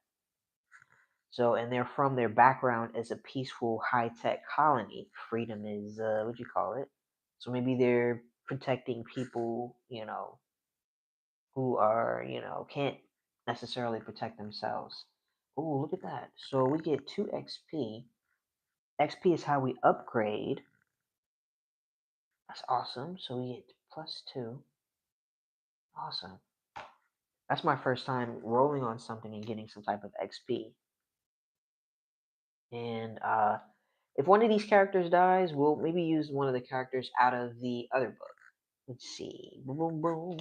[SPEAKER 1] So, and they're from their background as a peaceful, high-tech colony. Freedom is, what do you call it? So maybe they're protecting people, who are, can't necessarily protect themselves. Oh, look at that. So we get 2 XP. XP is how we upgrade. That's awesome. So we get +2. Awesome. That's my first time rolling on something and getting some type of XP. And if one of these characters dies, we'll maybe use one of the characters out of the other book. Let's see. Boom, boom, boom.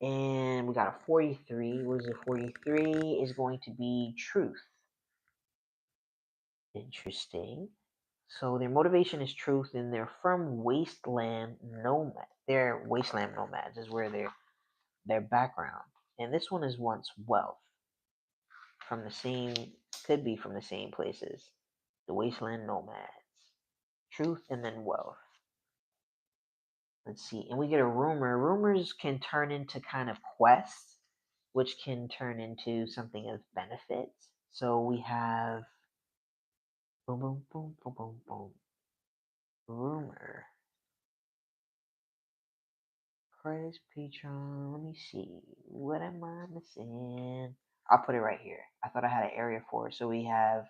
[SPEAKER 1] And we got a 43. What is it? 43 is going to be truth. Interesting. So their motivation is truth, and they're from wasteland nomad. They're wasteland nomads is where their background. And this one is once wealth. Could be from the same places. The wasteland nomads. Truth and then wealth. Let's see. And we get a rumor. Rumors can turn into kind of quests, which can turn into something of benefit. So we have boom, boom, boom, boom, boom, boom. Rumor. Credits, Patreon. Let me see. What am I missing? I'll put it right here. I thought I had an area for it. So we have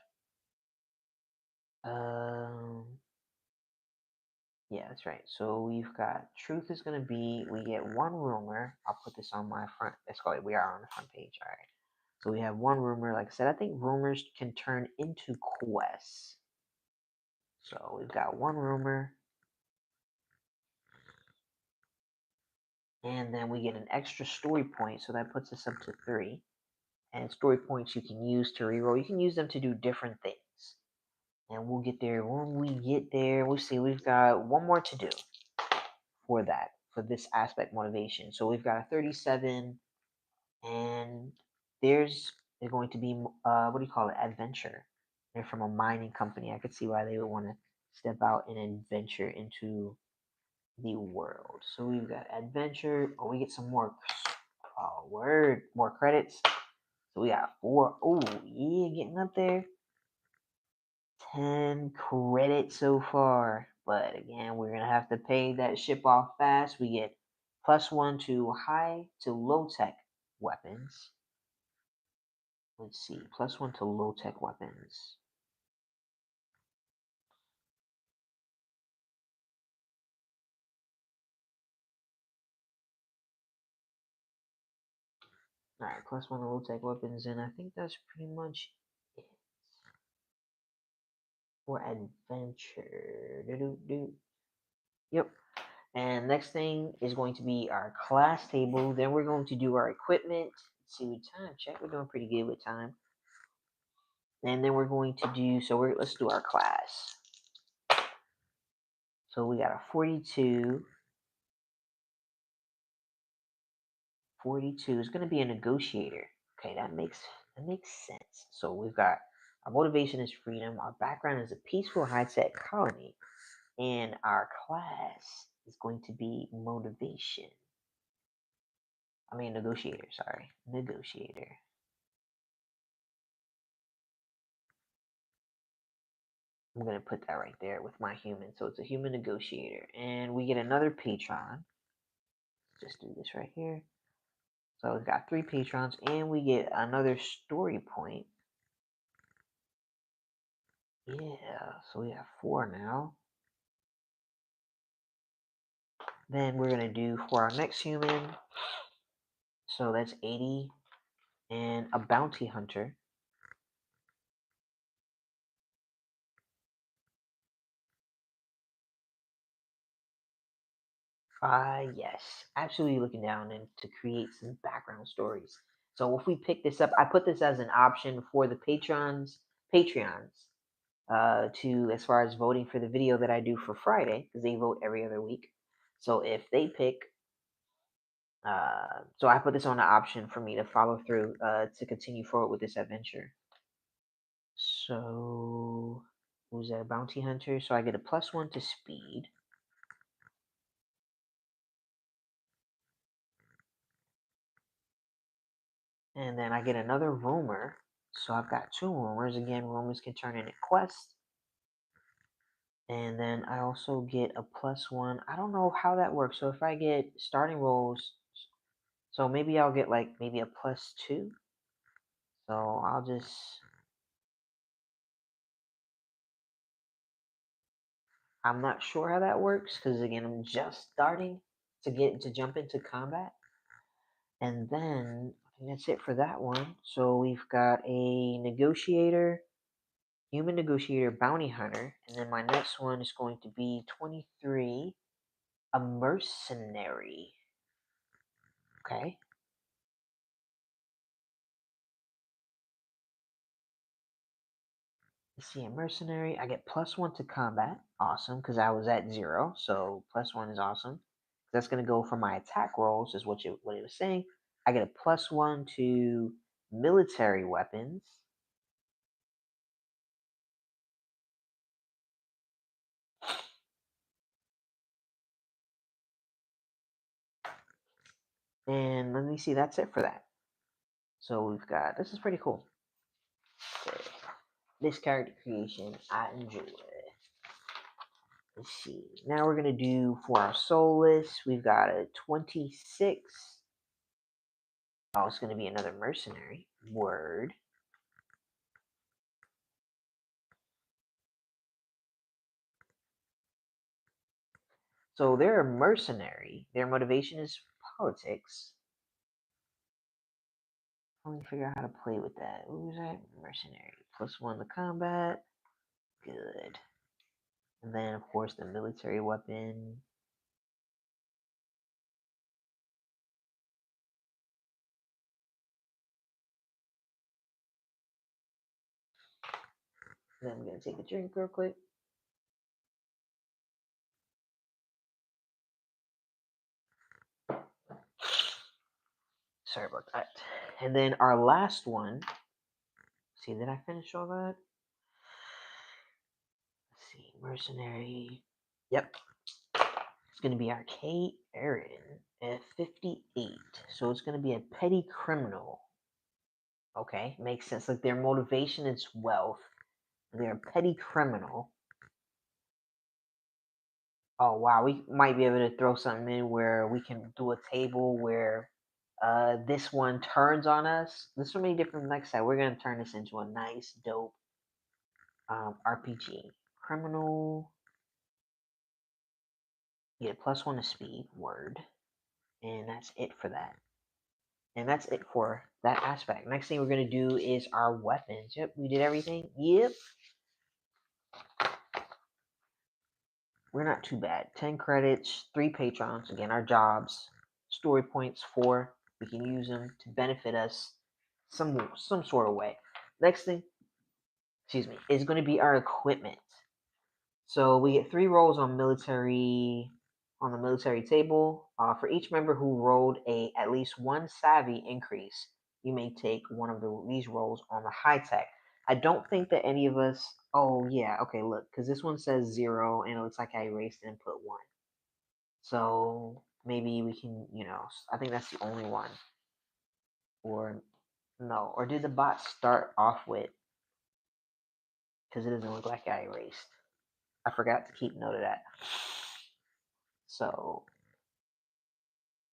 [SPEAKER 1] yeah, that's right. So we've got truth is gonna be we get 1 rumor. I'll put this on my front. Let's call it. We are on the front page. All right. So we have 1 rumor. Like I said, I think rumors can turn into quests. So we've got 1 rumor. And then we get an extra story point. So that puts us up to 3. And story points you can use to reroll. You can use them to do different things. And we'll get there when we get there. We'll see. We've got 1 more to do for that. for this aspect motivation. So we've got a 37, and there's going to be what do you call it? Adventure. They're from a mining company. I could see why they would want to step out and adventure into the world. So we've got adventure. Oh, we get some more. Oh, word, more credits. So we got 4. Oh, yeah, getting up there. 10 credits so far. But again, we're gonna have to pay that ship off fast. We get +1 to high to low tech weapons. Let's see, +1 to low tech weapons. Alright, +1 to low tech weapons, and I think that's pretty much it for adventure. Yep. And next thing is going to be our class table. Then we're going to do our equipment. Let's see, with time check, we're doing pretty good with time. And then we're going to do, let's do our class. So we got a 42. 42 is going to be a negotiator. Okay, that makes sense. So we've got our motivation is freedom. Our background is a peaceful high-tech colony. And our class is going to be motivation. I mean, negotiator, sorry. Negotiator. I'm going to put that right there with my human. So it's a human negotiator. And we get another patron. Let's just do this right here. So we've got 3 patrons, and we get another story point. Yeah, so we have 4 now. Then we're going to do for our next human. So that's 80. And a bounty hunter. Yes, absolutely looking down and to create some background stories. So if we pick this up, I put this as an option for the Patreons, to as far as voting for the video that I do for Friday, because they vote every other week. So if they pick, so I put this on the option for me to follow through to continue forward with this adventure. So who's that? Bounty hunter. So I get a +1 to speed. And then I get another rumor. So I've got 2 rumors. Again, rumors can turn into quests. And then I also get a +1. I don't know how that works. So if I get starting rolls, so maybe I'll get like maybe a +2. So I'll just, I'm not sure how that works because again, I'm just starting to jump into combat. And then I think that's it for that one. So we've got a negotiator, human negotiator, bounty hunter, and then my next one is going to be 23, a mercenary. Okay. Let's see, a mercenary. I get +1 to combat. Awesome, because I was at 0, so +1 is awesome. That's going to go for my attack rolls, is what it was saying. I get a +1 to military weapons. And let me see, that's it for that. So we've got, this is pretty cool. Okay. This character creation, I enjoy it. Let's see. Now we're going to do for our soulless, we've got a 26. Oh, it's going to be another mercenary. Word. So they're a mercenary. Their motivation is politics. Let me figure out how to play with that. What was that? Mercenary. +1 to combat. Good. And then, of course, the military weapon. Then I'm going to take a drink real quick. Sorry about that. And then our last one. See, did I finish all that? Let's see, mercenary. Yep. It's going to be our Cairn at 58. So it's going to be a petty criminal. Okay, makes sense. Like their motivation is wealth. They're a petty criminal. Oh wow, we might be able to throw something in where we can do a table where this one turns on us. There's so many different next side. We're gonna turn this into a nice, dope RPG. Criminal. You get +1 to speed, word. And that's it for that. And that's it for that aspect. Next thing we're gonna do is our weapons. Yep, we did everything. Yep. We're not too bad. 10 credits, 3 patrons. Again, our jobs. Story points 4. We can use them to benefit us some sort of way. Next thing, excuse me, is going to be our equipment. So we get 3 rolls on the military table. For each member who rolled at least 1 savvy increase, you may take one of these rolls on the high tech. I don't think that any of us. Oh yeah, okay. Look, because this one says 0, and it looks like I erased it and put 1. So maybe we can, I think that's the only one. Or no, or did the bot start off with? Because it doesn't look like I erased. I forgot to keep note of that. So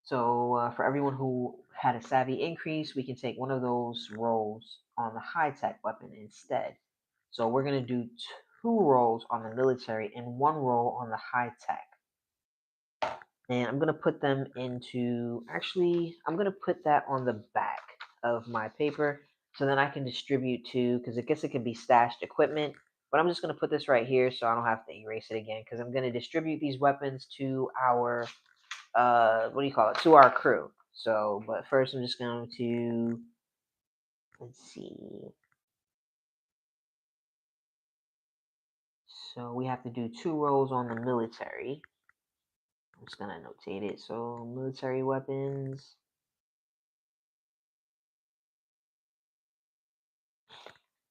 [SPEAKER 1] for everyone who had a savvy increase, we can take one of those rolls on the high-tech weapon instead. So we're going to do 2 rolls on the military and 1 roll on the high-tech. And I'm going to put them into, actually, I'm going to put that on the back of my paper so then I can distribute to, because I guess it can be stashed equipment, but I'm just going to put this right here so I don't have to erase it again, because I'm going to distribute these weapons to our, to our crew. So, but first I'm just going to, let's see. So we have to do 2 rolls on the military. I'm just going to notate it. So military weapons.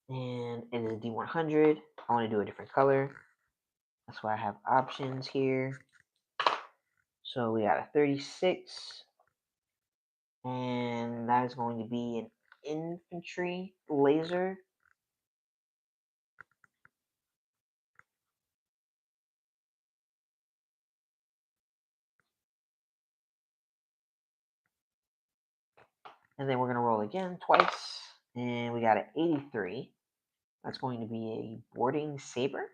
[SPEAKER 1] And it is a D100. I want to do a different color. That's why I have options here. So we got a 36. And that is going to be an infantry laser. And then we're going to roll again twice. And we got an 83. That's going to be a boarding saber.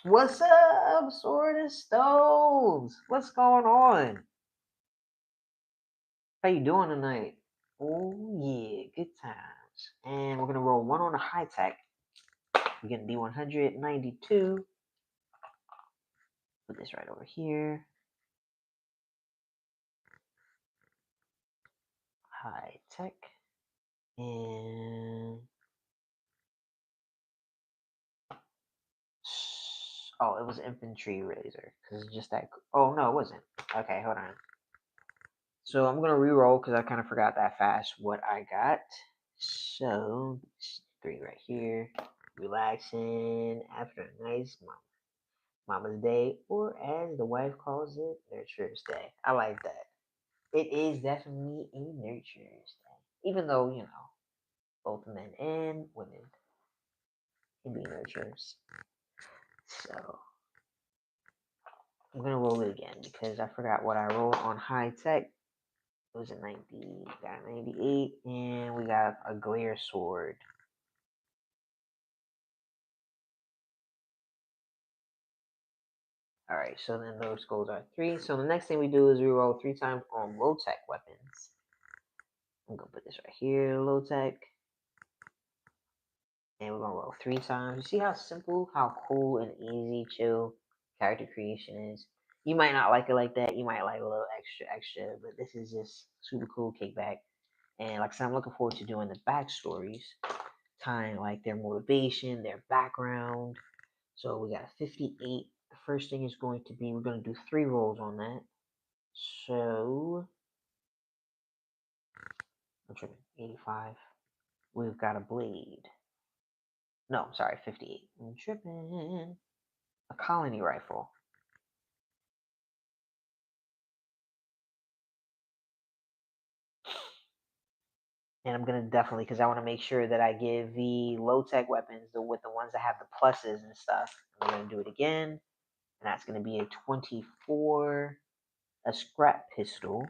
[SPEAKER 1] What's up, Sword and Stones? What's going on? How you doing tonight? Oh yeah, good times. And we're gonna roll 1 on the high tech. We're gonna do 192. Put this right over here. High tech. And oh, it was infantry laser. Because it's just that. Oh no, it wasn't. Okay, hold on. So I'm gonna re-roll because I kind of forgot that fast what I got. So 3 right here. Relaxing after a nice Mama's Day, or as the wife calls it, Nurturer's Day. I like that. It is definitely a Nurturer's Day, even though both men and women can be nurturers. So I'm gonna roll it again because I forgot what I rolled on high tech. It was a 90, got a 98, and we got a glare sword. All right, so then those goals are 3. So the next thing we do is we roll 3 times on low tech weapons. I'm gonna put this right here, low tech. And we're gonna roll 3 times. You see how simple, how cool and easy, chill character creation is? You might not like it like that. You might like a little extra, but this is just super cool kickback. And like I said, I'm looking forward to doing the backstories, tying like their motivation, their background, So we got a 58. The first thing is going to be, we're going to do 3 rolls on that. So, I'm tripping, 85. We've got a blade. No, sorry, 58. I'm tripping. A colony rifle. And I'm going to definitely, because I want to make sure that I give the low-tech weapons with the ones that have the pluses and stuff. I'm going to do it again. And that's going to be a 24, a scrap pistol.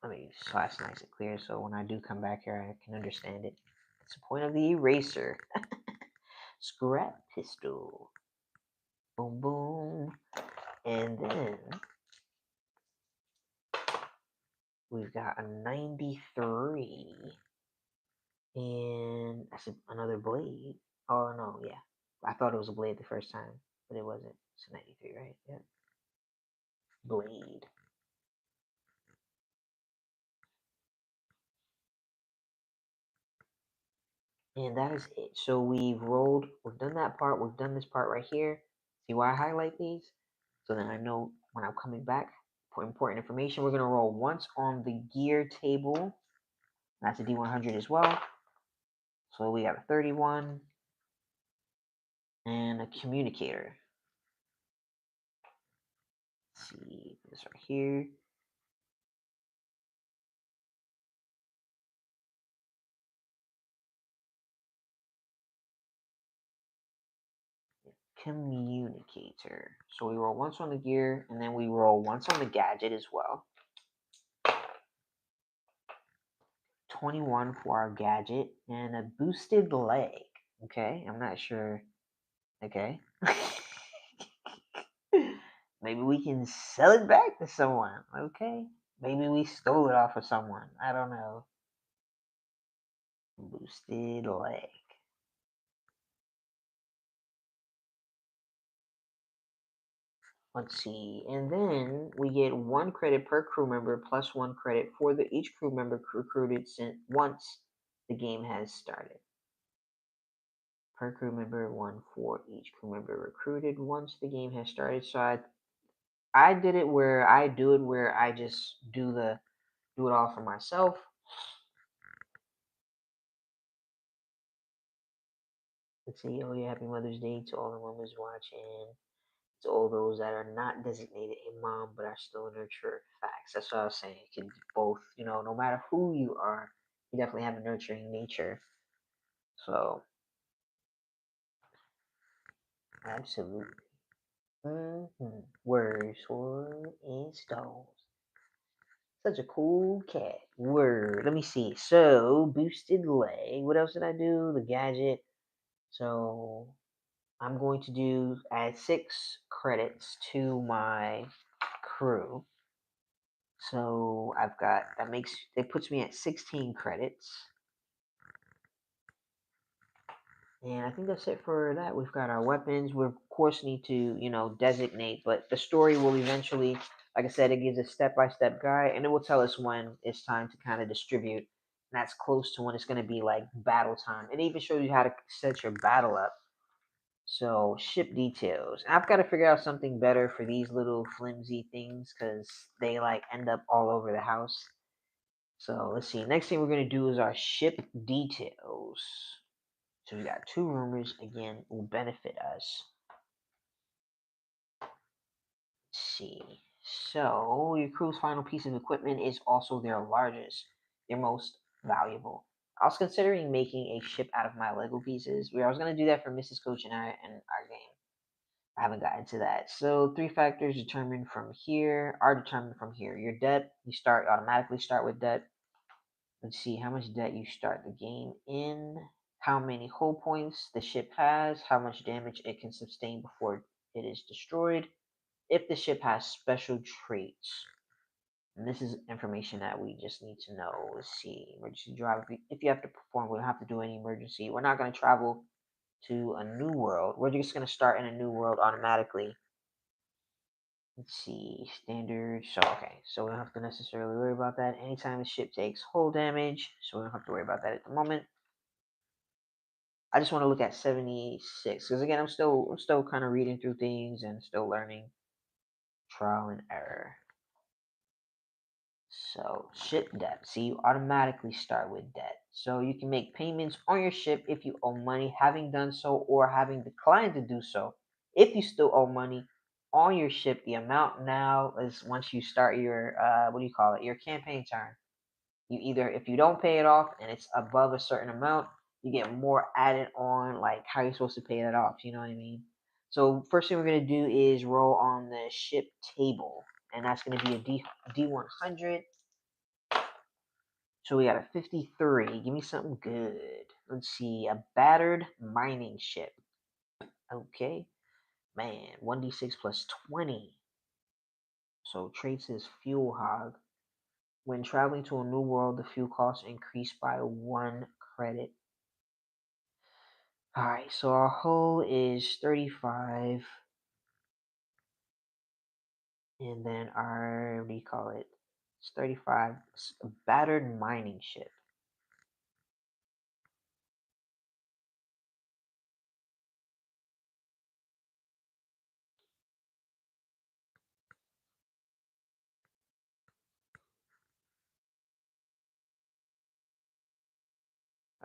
[SPEAKER 1] Let me slash nice and clear so when I do come back here, I can understand it. It's the point of the eraser. Scrap pistol. Boom, boom. And then we've got a 93. And that's another blade. Oh, no, yeah. I thought it was a blade the first time, but it wasn't. It's a 93, right? Yeah. Blade. And that is it. So we've rolled, we've done that part, we've done this part right here. See why I highlight these? So then I know when I'm coming back for important information. We're going to roll once on the gear table. That's a D100 as well. So we got a 31 and a communicator. Let's see this right here. Communicator. So we roll once on the gear, and then we roll once on the gadget as well. 21 for our gadget, and a boosted leg. Okay, I'm not sure. Okay. Maybe we can sell it back to someone. Okay. Maybe we stole it off of someone. I don't know. Boosted leg. Let's see. And then we get 1 credit per crew member plus 1 credit for each crew member recruited once the game has started. Per crew member, 1 for each crew member recruited once the game has started. So I did it where I do it where I just do it all for myself. Let's see. Oh yeah, happy Mother's Day to all the mothers watching. To all those that are not designated a mom but are still a nurturer. Facts. That's what I was saying. It can both, no matter who you are, you definitely have a nurturing nature. So, absolutely. Words, sword, and stones. Such a cool cat. Word. Let me see. So, boosted leg. What else did I do? The gadget. So, I'm going to add 6 credits to my crew. So I've got, it puts me at 16 credits. And I think that's it for that. We've got our weapons. We of course need to, designate, but the story will eventually, like I said, it gives a step-by-step guide, and it will tell us when it's time to kind of distribute. And that's close to when it's going to be like battle time. It even shows you how to set your battle up. So ship details. I've got to figure out something better for these little flimsy things because they like end up all over the house. So let's see. Next thing we're going to do is our ship details. So we got 2 rumors. Again, will benefit us. Let's see. So your crew's final piece of equipment is also their largest, their most valuable. I was considering making a ship out of my Lego pieces. I was going to do that for Mrs. Coach and I in our game. I haven't gotten to that. So 3 factors determined from here are determined from here. Your debt, you automatically start with debt. Let's see how much debt you start the game in, how many hull points the ship has, how much damage it can sustain before it is destroyed, if the ship has special traits. And this is information that we just need to know. Let's see, emergency drive. If you have to perform, we don't have to do any emergency. We're not going to travel to a new world. We're just going to start in a new world automatically. Let's see, standard. So we don't have to necessarily worry about that. Anytime the ship takes hull damage, so we don't have to worry about that at the moment. I just want to look at 76 because again, I'm still kind of reading through things and still learning, trial and error. So ship debt. See, you automatically start with debt. So you can make payments on your ship if you owe money, having done so or having declined to do so. If you still owe money on your ship, the amount now is once you start your what do you call it? Your campaign turn. You either, if you don't pay it off and it's above a certain amount, you get more added on, like how you're supposed to pay that off. You know what I mean? So first thing we're gonna do is roll on the ship table, and that's gonna be a D100. So we got a 53. Give me something good. Let's see, a battered mining ship. Okay, man, 1d6 plus 20. So traits is fuel hog. When traveling to a new world, the fuel costs increase by 1 credit. Alright, so our hull is 35. And then our, what do you call it? It's 35. It's a battered mining ship.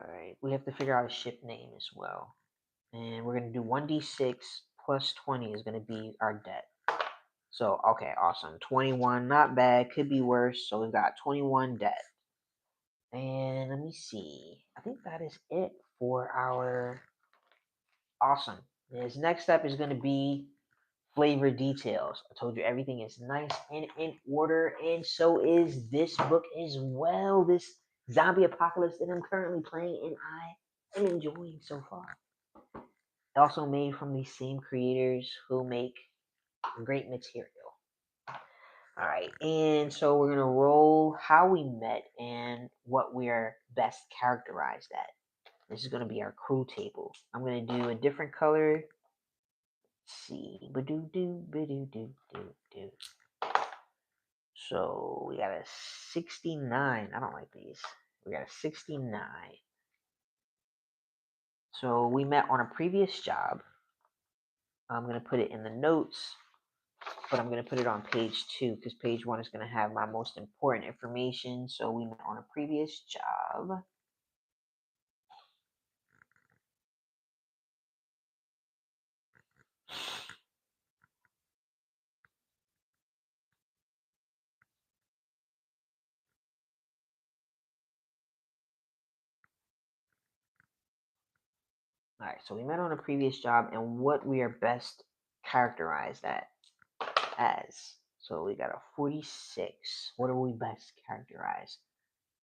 [SPEAKER 1] Alright, we have to figure out a ship name as well. And we're going to do 1d6 plus 20 is going to be our debt. So, okay, awesome. 21, not bad. Could be worse. So we've got 21 debt. And let me see. I think that is it for our awesome. His next step is going to be flavor details. I told you everything is nice and in order, and so is this book as well. This zombie apocalypse that I'm currently playing, and I am enjoying so far. Also made from these same creators who make great material. All right, and so we're gonna roll how we met and what we are best characterized at. This is gonna be our crew table. I'm gonna do a different color. Let's see, ba-do-do. So we got a 69. I don't like these. We got a 69. So we met on a previous job. I'm gonna put it in the notes, but I'm going to put it on page 2 because page 1 is going to have my most important information. So we met on a previous job. All right, so we met on a previous job and what we are best characterized as. So we got a 46. What are we best characterized?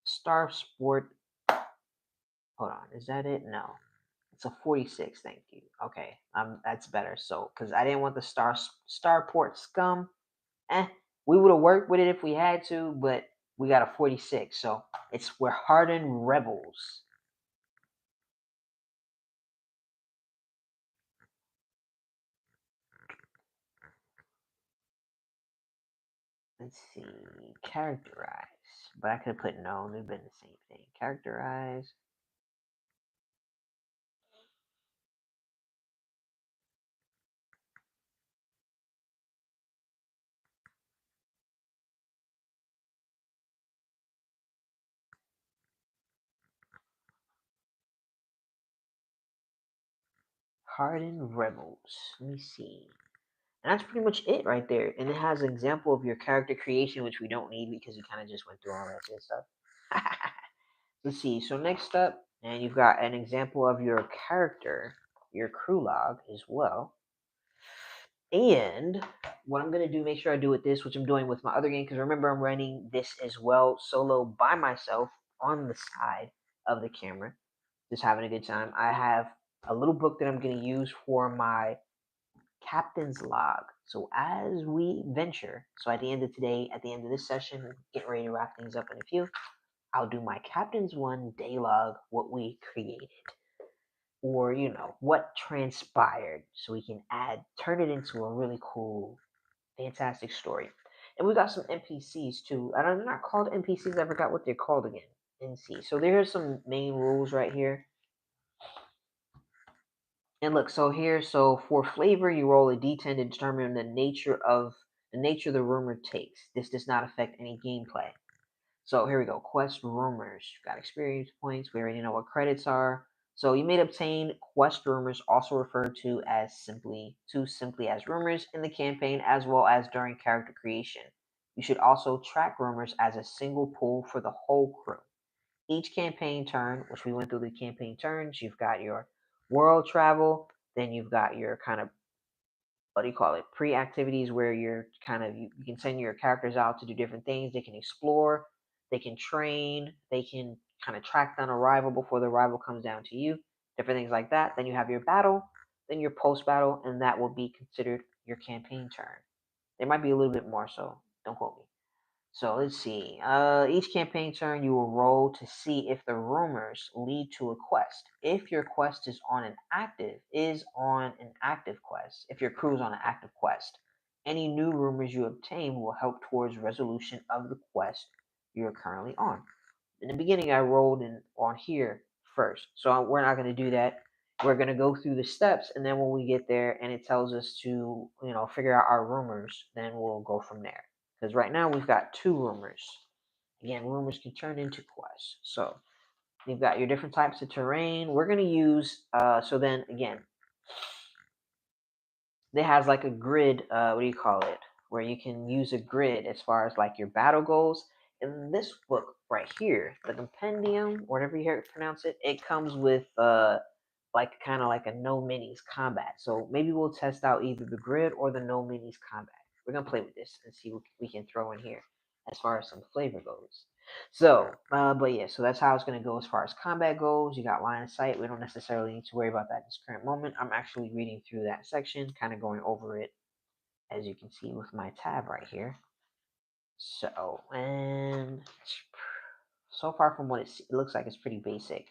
[SPEAKER 1] Star Sport. Hold on, is that it? No. It's a 46, thank you. Okay, that's better. So, because I didn't want the Starport scum. We would have worked with it if we had to, but we got a 46. So we're hardened rebels. Let's see, characterize. But I could have put no. They've been the same thing. Characterize. Hardened rebels. Let me see. And that's pretty much it right there. And it has an example of your character creation, which we don't need because we kind of just went through all that good stuff. Let's see. So next up, and you've got an example of your character, your crew log as well. And what I'm going to do, make sure I do with this, which I'm doing with my other game, because remember I'm running this as well, solo by myself on the side of the camera, just having a good time. I have a little book that I'm going to use for my captain's log. So as we venture, so at the end of today, at the end of this session, getting ready to wrap things up in a few, I'll do my captain's 1 day log, what we created, or what transpired, so we can turn it into a really cool, fantastic story. And we got some NPCs too. And they're not called NPCs, I forgot what they're called again. NC. So there are some main rules right here. And look, so here, so for flavor, you roll a d10 to determine the nature the rumor takes. This does not affect any gameplay. So here we go. Quest rumors. You got experience points. We already know what credits are. So you may obtain quest rumors, also referred to as simply as rumors in the campaign, as well as during character creation. You should also track rumors as a single pool for the whole crew. Each campaign turn, which we went through the campaign turns, you've got your world travel, then you've got your kind of, what do you call it, pre-activities, where you're kind of, you can send your characters out to do different things. They can explore, they can train, they can kind of track down a rival before the rival comes down to you, different things like that. Then you have your battle, then your post-battle, and that will be considered your campaign turn. There might be a little bit more, so don't quote me. So let's see. Each campaign turn, you will roll to see if the rumors lead to a quest. If your quest is on an active quest, if your crew is on an active quest, any new rumors you obtain will help towards resolution of the quest you're currently on. In the beginning, I rolled on here first, so we're not going to do that. We're going to go through the steps, and then when we get there and it tells us to, figure out our rumors, then we'll go from there. Because right now we've got two rumors. Again, rumors can turn into quests. So you've got your different types of terrain. We're going to use, so then again, it has like a grid, what do you call it? Where you can use a grid as far as like your battle goes. In this book right here, the compendium, whatever you hear it pronounce it, it comes with like kind of like a no minis combat. So maybe we'll test out either the grid or the no minis combat. We're gonna play with this and see what we can throw in here as far as some flavor goes. So, but yeah, so that's how it's going to go as far as combat goes. You got line of sight. We don't necessarily need to worry about that in this current moment. I'm actually reading through that section, kind of going over it, as you can see with my tab right here. So, and so far from what it looks like, it's pretty basic.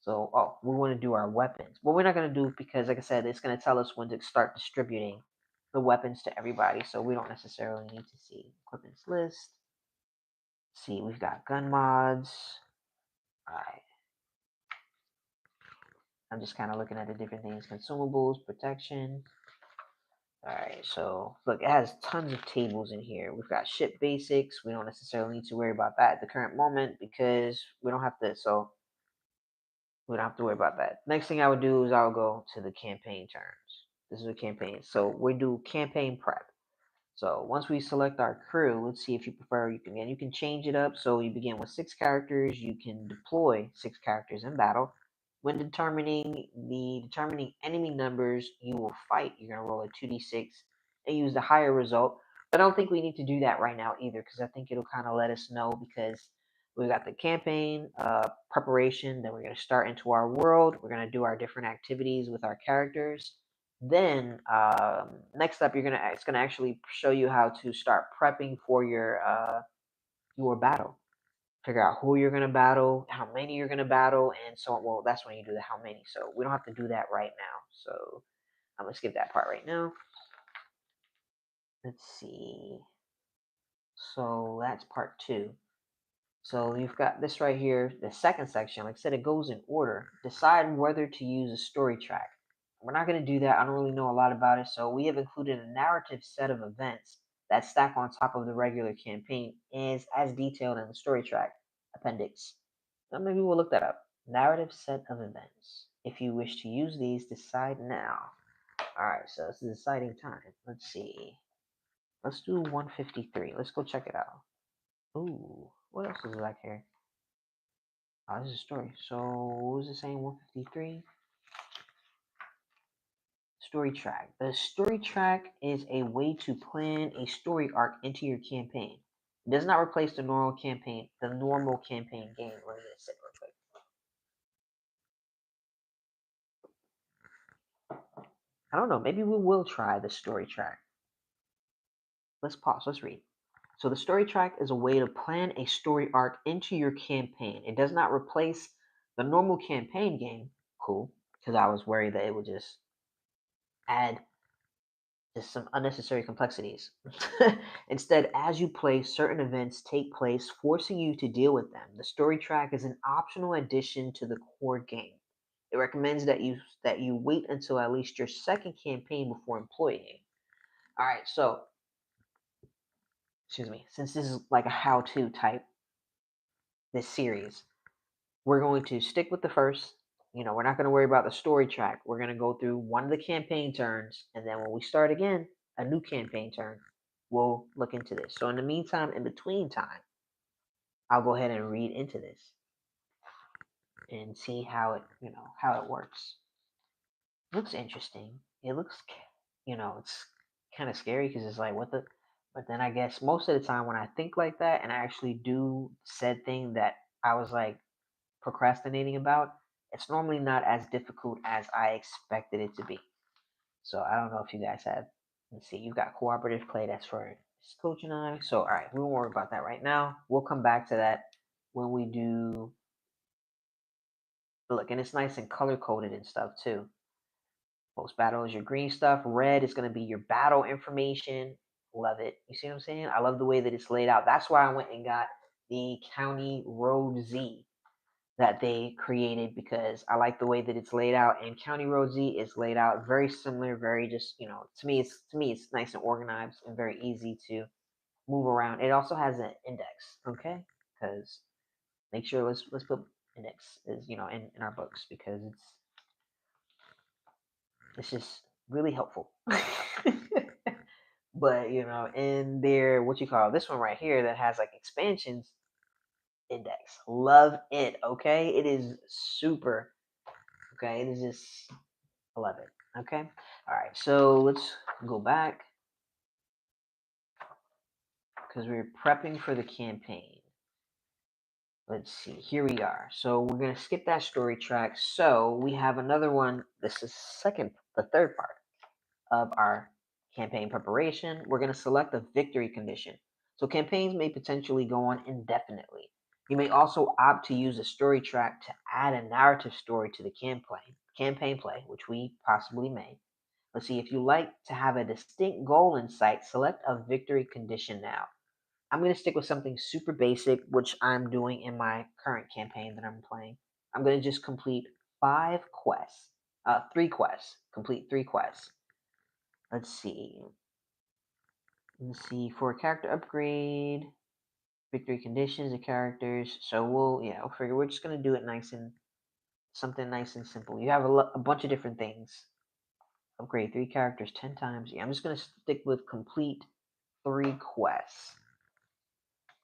[SPEAKER 1] So, we want to do our weapons. Well, we're not going to do, because, like I said, it's going to tell us when to start distributing the weapons to everybody. So we don't necessarily need to see equipments list. See, we've got gun mods. All right. I'm just kind of looking at the different things. Consumables, protection. All right, so look, it has tons of tables in here. We've got ship basics. We don't necessarily need to worry about that at the current moment, because we don't have to, so we don't have to worry about that. Next thing I would do is I'll go to the campaign terms. This is a campaign. So we do campaign prep. So once we select our crew, let's see if you prefer, you can change it up. So you begin with 6 characters. You can deploy 6 characters in battle. When determining enemy numbers you will fight, you're gonna roll a 2d6 and use the higher result. But I don't think we need to do that right now either, because I think it'll kind of let us know, because we've got the campaign preparation. Then we're gonna start into our world. We're gonna do our different activities with our characters. Then next up, it's gonna actually show you how to start prepping for your battle. Figure out who you're gonna battle, how many you're gonna battle, and so on. Well, that's when you do the how many. So we don't have to do that right now. So I'm gonna skip that part right now. Let's see. So that's part 2. So you've got this right here, the second section. Like I said, it goes in order. Decide whether to use a story track. We're not going to do that. I don't really know a lot about it. So we have included a narrative set of events that stack on top of the regular campaign, as detailed in the story track appendix. So maybe we'll look that up. Narrative set of events. If you wish to use these, decide now. All right, so this is deciding time. Let's see. Let's do 153. Let's go check it out. Ooh, what else is back here? Oh, this is a story. So, what was it saying? 153? Story track. The story track is a way to plan a story arc into your campaign. It does not replace the normal campaign game. Let me just sit real quick. I don't know. Maybe we will try the story track. Let's pause. Let's read. So the story track is a way to plan a story arc into your campaign. It does not replace the normal campaign game. Cool. Because I was worried that it would just add just some unnecessary complexities. Instead, as you play, certain events take place, forcing you to deal with them. The story track is an optional addition to the core game. It recommends that you wait until at least your second campaign before employing. All right, so excuse me, since this is like a how-to type, this series, we're going to stick with the first. We're not going to worry about the story track. We're going to go through one of the campaign turns, and then when we start again, a new campaign turn, we'll look into this. So in the meantime, in between time, I'll go ahead and read into this and see how it works. Looks interesting. It looks, it's kind of scary because it's like, what the. But then I guess most of the time when I think like that and I actually do said thing that I was like procrastinating about, it's normally not as difficult as I expected it to be. So I don't know if you guys have. Let's see, you've got cooperative play. That's for Coach and I. So all right, we won't worry about that right now. We'll come back to that when we do. Look, and it's nice and color coded and stuff too. Post battle is your green stuff. Red is going to be your battle information. Love it. You see what I'm saying? I love the way that it's laid out. That's why I went and got the County Road Z that they created because I like the way that it's laid out. And County Road Z is laid out very similar, very just to me it's nice and organized and very easy to move around. It also has an index, okay? Because make sure let's put index is in our books because it's just really helpful. But in there, what you call this one right here that has like expansions index. Love it. Okay, it is super. Okay, it is just I love it. Okay, all right. So let's go back because we're prepping for the campaign. Let's see. Here we are. So we're gonna skip that story track. So we have another one. This is the third part of our campaign preparation. We're going to select a victory condition. So campaigns may potentially go on indefinitely. You may also opt to use a story track to add a narrative story to the campaign play, which we possibly may. Let's see, if you like to have a distinct goal in sight, select a victory condition now. I'm going to stick with something super basic, which I'm doing in my current campaign that I'm playing. I'm going to just complete 3 quests, complete 3 quests. Let's see. For a character upgrade, victory conditions, the characters. So we'll figure we're just gonna do it something nice and simple. You have a bunch of different things. Upgrade 3 characters 10 times. Yeah, I'm just gonna stick with complete 3 quests.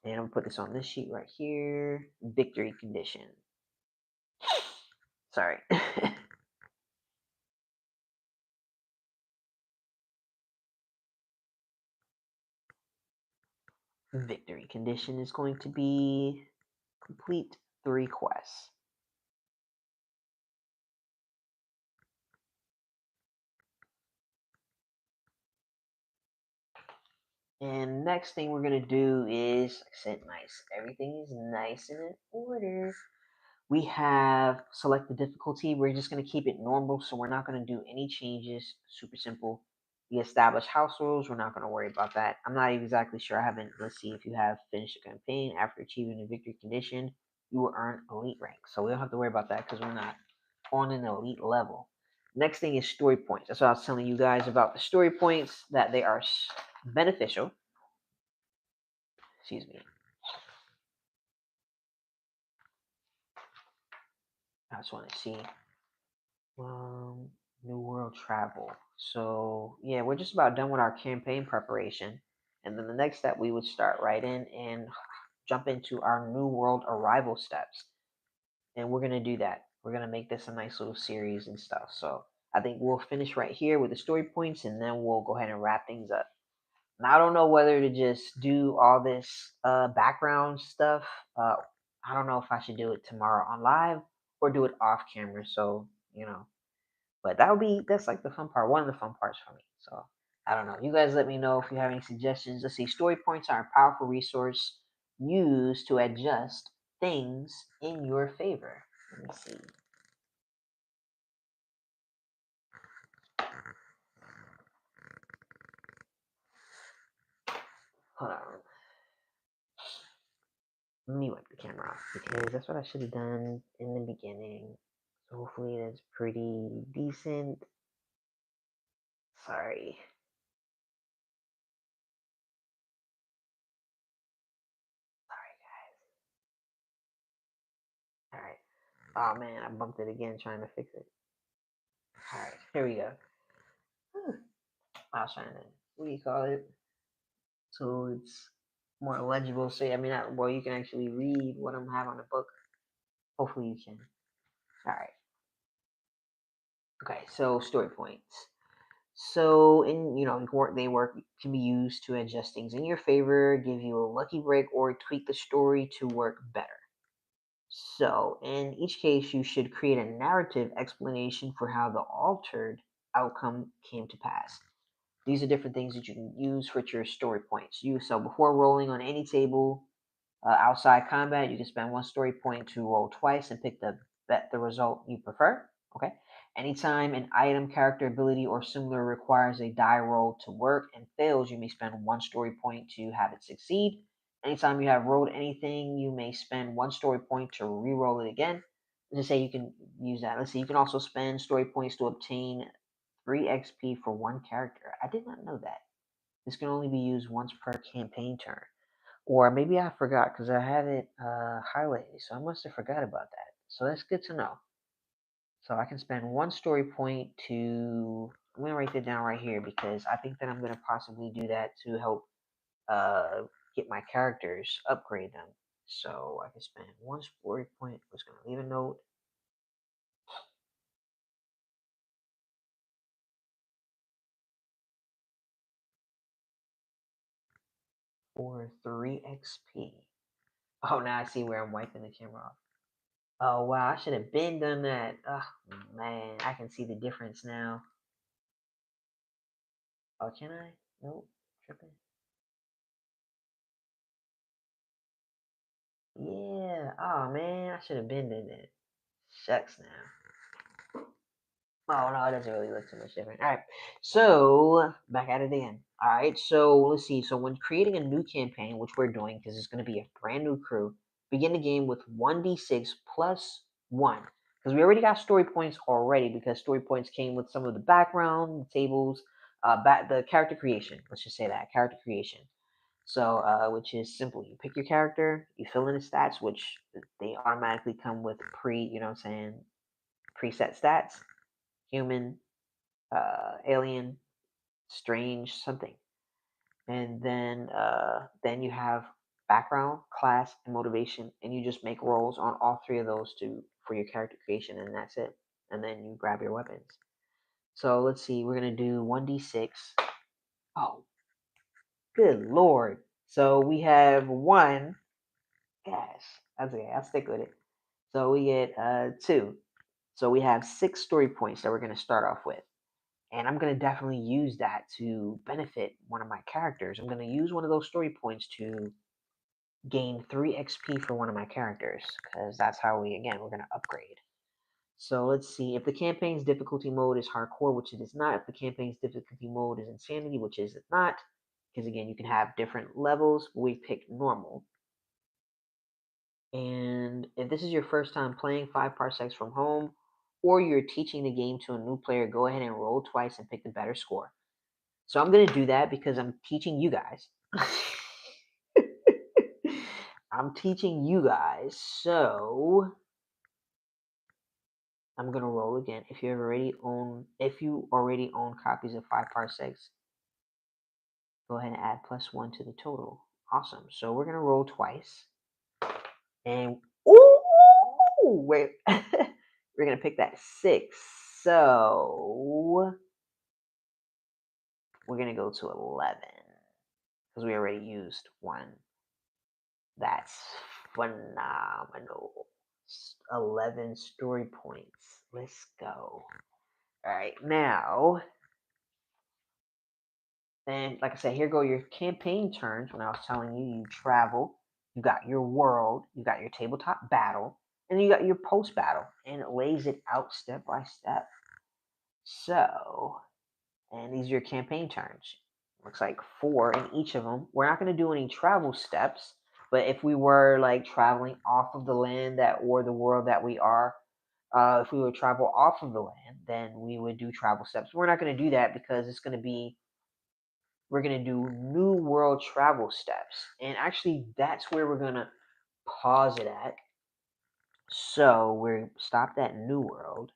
[SPEAKER 1] And I'm gonna put this on this sheet right here. Victory condition. Sorry. Victory condition is going to be complete 3 quests. And next thing we're going to do is, like I said, nice. Everything is nice and in order. We have select the difficulty. We're just going to keep it normal, so we're not going to do any changes. Super simple. We establish house rules. We're not going to worry about that. I'm not exactly sure. I haven't. Let's see if you have finished a campaign after achieving a victory condition, you will earn elite rank. So we don't have to worry about that because we're not on an elite level. Next thing is story points. That's what I was telling you guys about the story points, that they are beneficial. Excuse me. I just want to see. New world travel. So yeah, we're just about done with our campaign preparation. And then the next step, we would start right in and jump into our new world arrival steps. And we're going to do that. We're going to make this a nice little series and stuff. So I think we'll finish right here with the story points and then we'll go ahead and wrap things up. Now, I don't know whether to just do all this background stuff. I don't know if I should do it tomorrow on live or do it off camera. So, but that's like the fun part, one of the fun parts for me. So I don't know. You guys let me know if you have any suggestions. Let's see. Story points are a powerful resource used to adjust things in your favor. Let me see. Hold on. Let me wipe the camera off because that's what I should have done in the beginning. Hopefully that's pretty decent. Sorry. All right. Oh man, I bumped it again trying to fix it. All right, here we go. I was trying to, what do you call it? So it's more legible. So I mean, well, you can actually read what I'm having on the book. Hopefully you can. All right. Okay. So story points. So in they work can be used to adjust things in your favor, give you a lucky break, or tweak the story to work better. So in each case, you should create a narrative explanation for how the altered outcome came to pass. These are different things that you can use for your story points. So before rolling on any table, outside combat, you can spend one story point to roll twice and pick the result you prefer. Okay. Anytime an item, character, ability, or similar requires a die roll to work and fails, you may spend one story point to have it succeed. Anytime you have rolled anything, you may spend one story point to re-roll it again. Let's just say you can use that. Let's see. You can also spend story points to obtain 3 XP for one character. I did not know that. This can only be used once per campaign turn. Or maybe I forgot because I have it highlighted, so I must have forgot about that. So that's good to know. So I can spend one story point to. I'm gonna write that down right here because I think that I'm gonna possibly do that to help uh, get my characters, upgrade them. So I can spend one story point. I'm just gonna leave a note. For 3 XP. Oh, now I see where I'm wiping the camera off. Oh wow, I should have been done that. Oh man, I can see the difference now. Oh, can I? Nope. Tripping. Yeah. Oh man, I should have been in it. Shucks now. Oh no, it doesn't really look too much different. All right. So back at it again. All right. So let's see. So when creating a new campaign, which we're doing because it's going to be a brand new crew, begin the game with 1d6 plus 1. Because we already got story points already because story points came with some of the background, the tables, the character creation. Let's just say that character creation. So, which is simple. You pick your character, you fill in the stats, which they automatically come with preset stats. Human, alien, strange, something. And then you have background, class, and motivation, and you just make rolls on all three of those for your character creation, and that's it. And then you grab your weapons. So let's see, we're gonna do 1d6. Oh, good lord. So we have one. Gosh, that's okay. I'll stick with it. So we get 2. So we have 6 story points that we're going to start off with. And I'm going to definitely use that to benefit one of my characters. I'm going to use one of those story points to gain 3 XP for one of my characters. Because that's how we're going to upgrade. So let's see. If the campaign's difficulty mode is hardcore, which it is not. If the campaign's difficulty mode is insanity, which is not. Because again, you can have different levels. We picked normal. And if this is your first time playing Five Parsecs From Home, or you're teaching the game to a new player, go ahead and roll twice and pick the better score. So I'm going to do that because I'm teaching you guys. I'm teaching you guys. So I'm going to roll again. If you already own copies of Five Parsecs, go ahead and add +1 to the total. Awesome. So we're going to roll twice. And wait. We're going to pick that 6. So we're going to go to 11 because we already used 1. That's phenomenal. 11 story points. Let's go. All right, now, and like I said, here go your campaign turns. When I was telling you, you travel, you got your world, you got your tabletop battle, and then you got your post battle, and it lays it out step by step. So, and these are your campaign turns. Looks like 4 in each of them. We're not going to do any travel steps, but if we were like traveling off of the land or the world that we are, If we would travel off of the land, then we would do travel steps. We're not going to do that because it's going to be, we're going to do New World travel steps. And actually, that's where we're going to pause it at. So we're stopped at New World.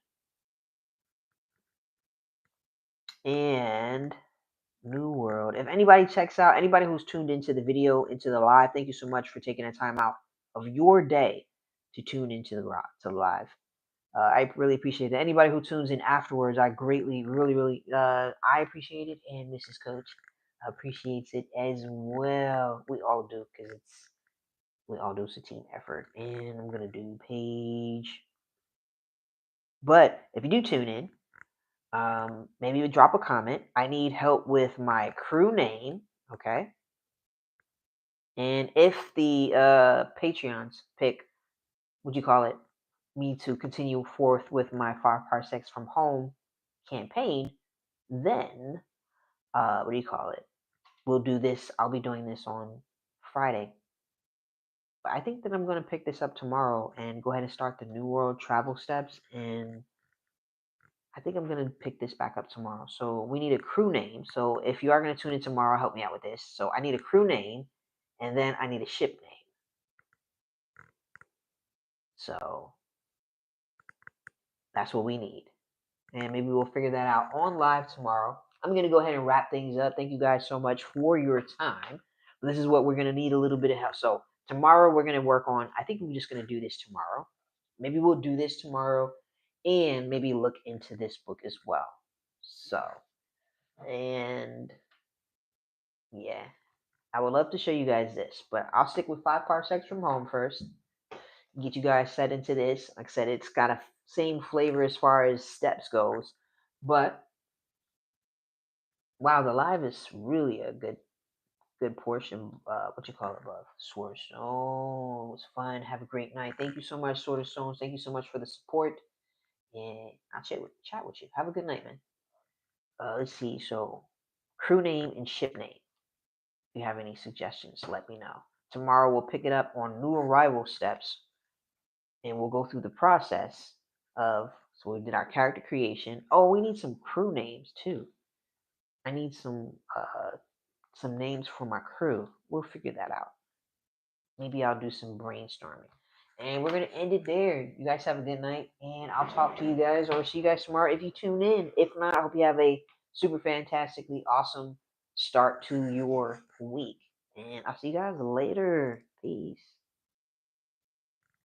[SPEAKER 1] And New World. If anybody checks out, anybody who's tuned into the video, into the live, thank you so much for taking the time out of your day to tune into the live. I really appreciate it. Anybody who tunes in afterwards, I greatly, really, I appreciate it, and Mrs. Coach appreciates it as well. We all do, because it's a team effort. And I'm gonna do page. But if you do tune in, maybe you drop a comment. I need help with my crew name, okay? And if the Patreons pick, what you call it, me to continue forth with my 5 Parsecs From Home campaign, then what do you call it? We'll do this. I'll be doing this on Friday. But I think that I'm going to pick this up tomorrow and go ahead and start the New World travel steps. And I think I'm going to pick this back up tomorrow. So we need a crew name. So if you are going to tune in tomorrow, help me out with this. So I need a crew name, and then I need a ship name. So that's what we need. And maybe we'll figure that out on live tomorrow. I'm going to go ahead and wrap things up. Thank you guys so much for your time. This is what we're going to need a little bit of help. So tomorrow we're going to work on, I think we're just going to do this tomorrow. Maybe we'll do this tomorrow and maybe look into this book as well. So, and yeah, I would love to show you guys this, but I'll stick with 5 Parsecs From Home first. Get you guys set into this. Like I said, it's got a same flavor as far as steps goes, but wow, the live is really a good portion. What you call it, love? Sword of Stone. It was fun. Have a great night. Thank you so much, Sword of Stones. Thank you so much for the support. And I'll chat with you. Have a good night, man. Let's see. So, crew name and ship name. If you have any suggestions, let me know. Tomorrow we'll pick it up on new arrival steps, and we'll go through the process of. So we did our character creation. Oh, we need some crew names too. I need some names for my crew. We'll figure that out. Maybe I'll do some brainstorming. And we're going to end it there. You guys have a good night, and I'll talk to you guys or see you guys tomorrow if you tune in. If not, I hope you have a super fantastically awesome start to your week. And I'll see you guys later. Peace.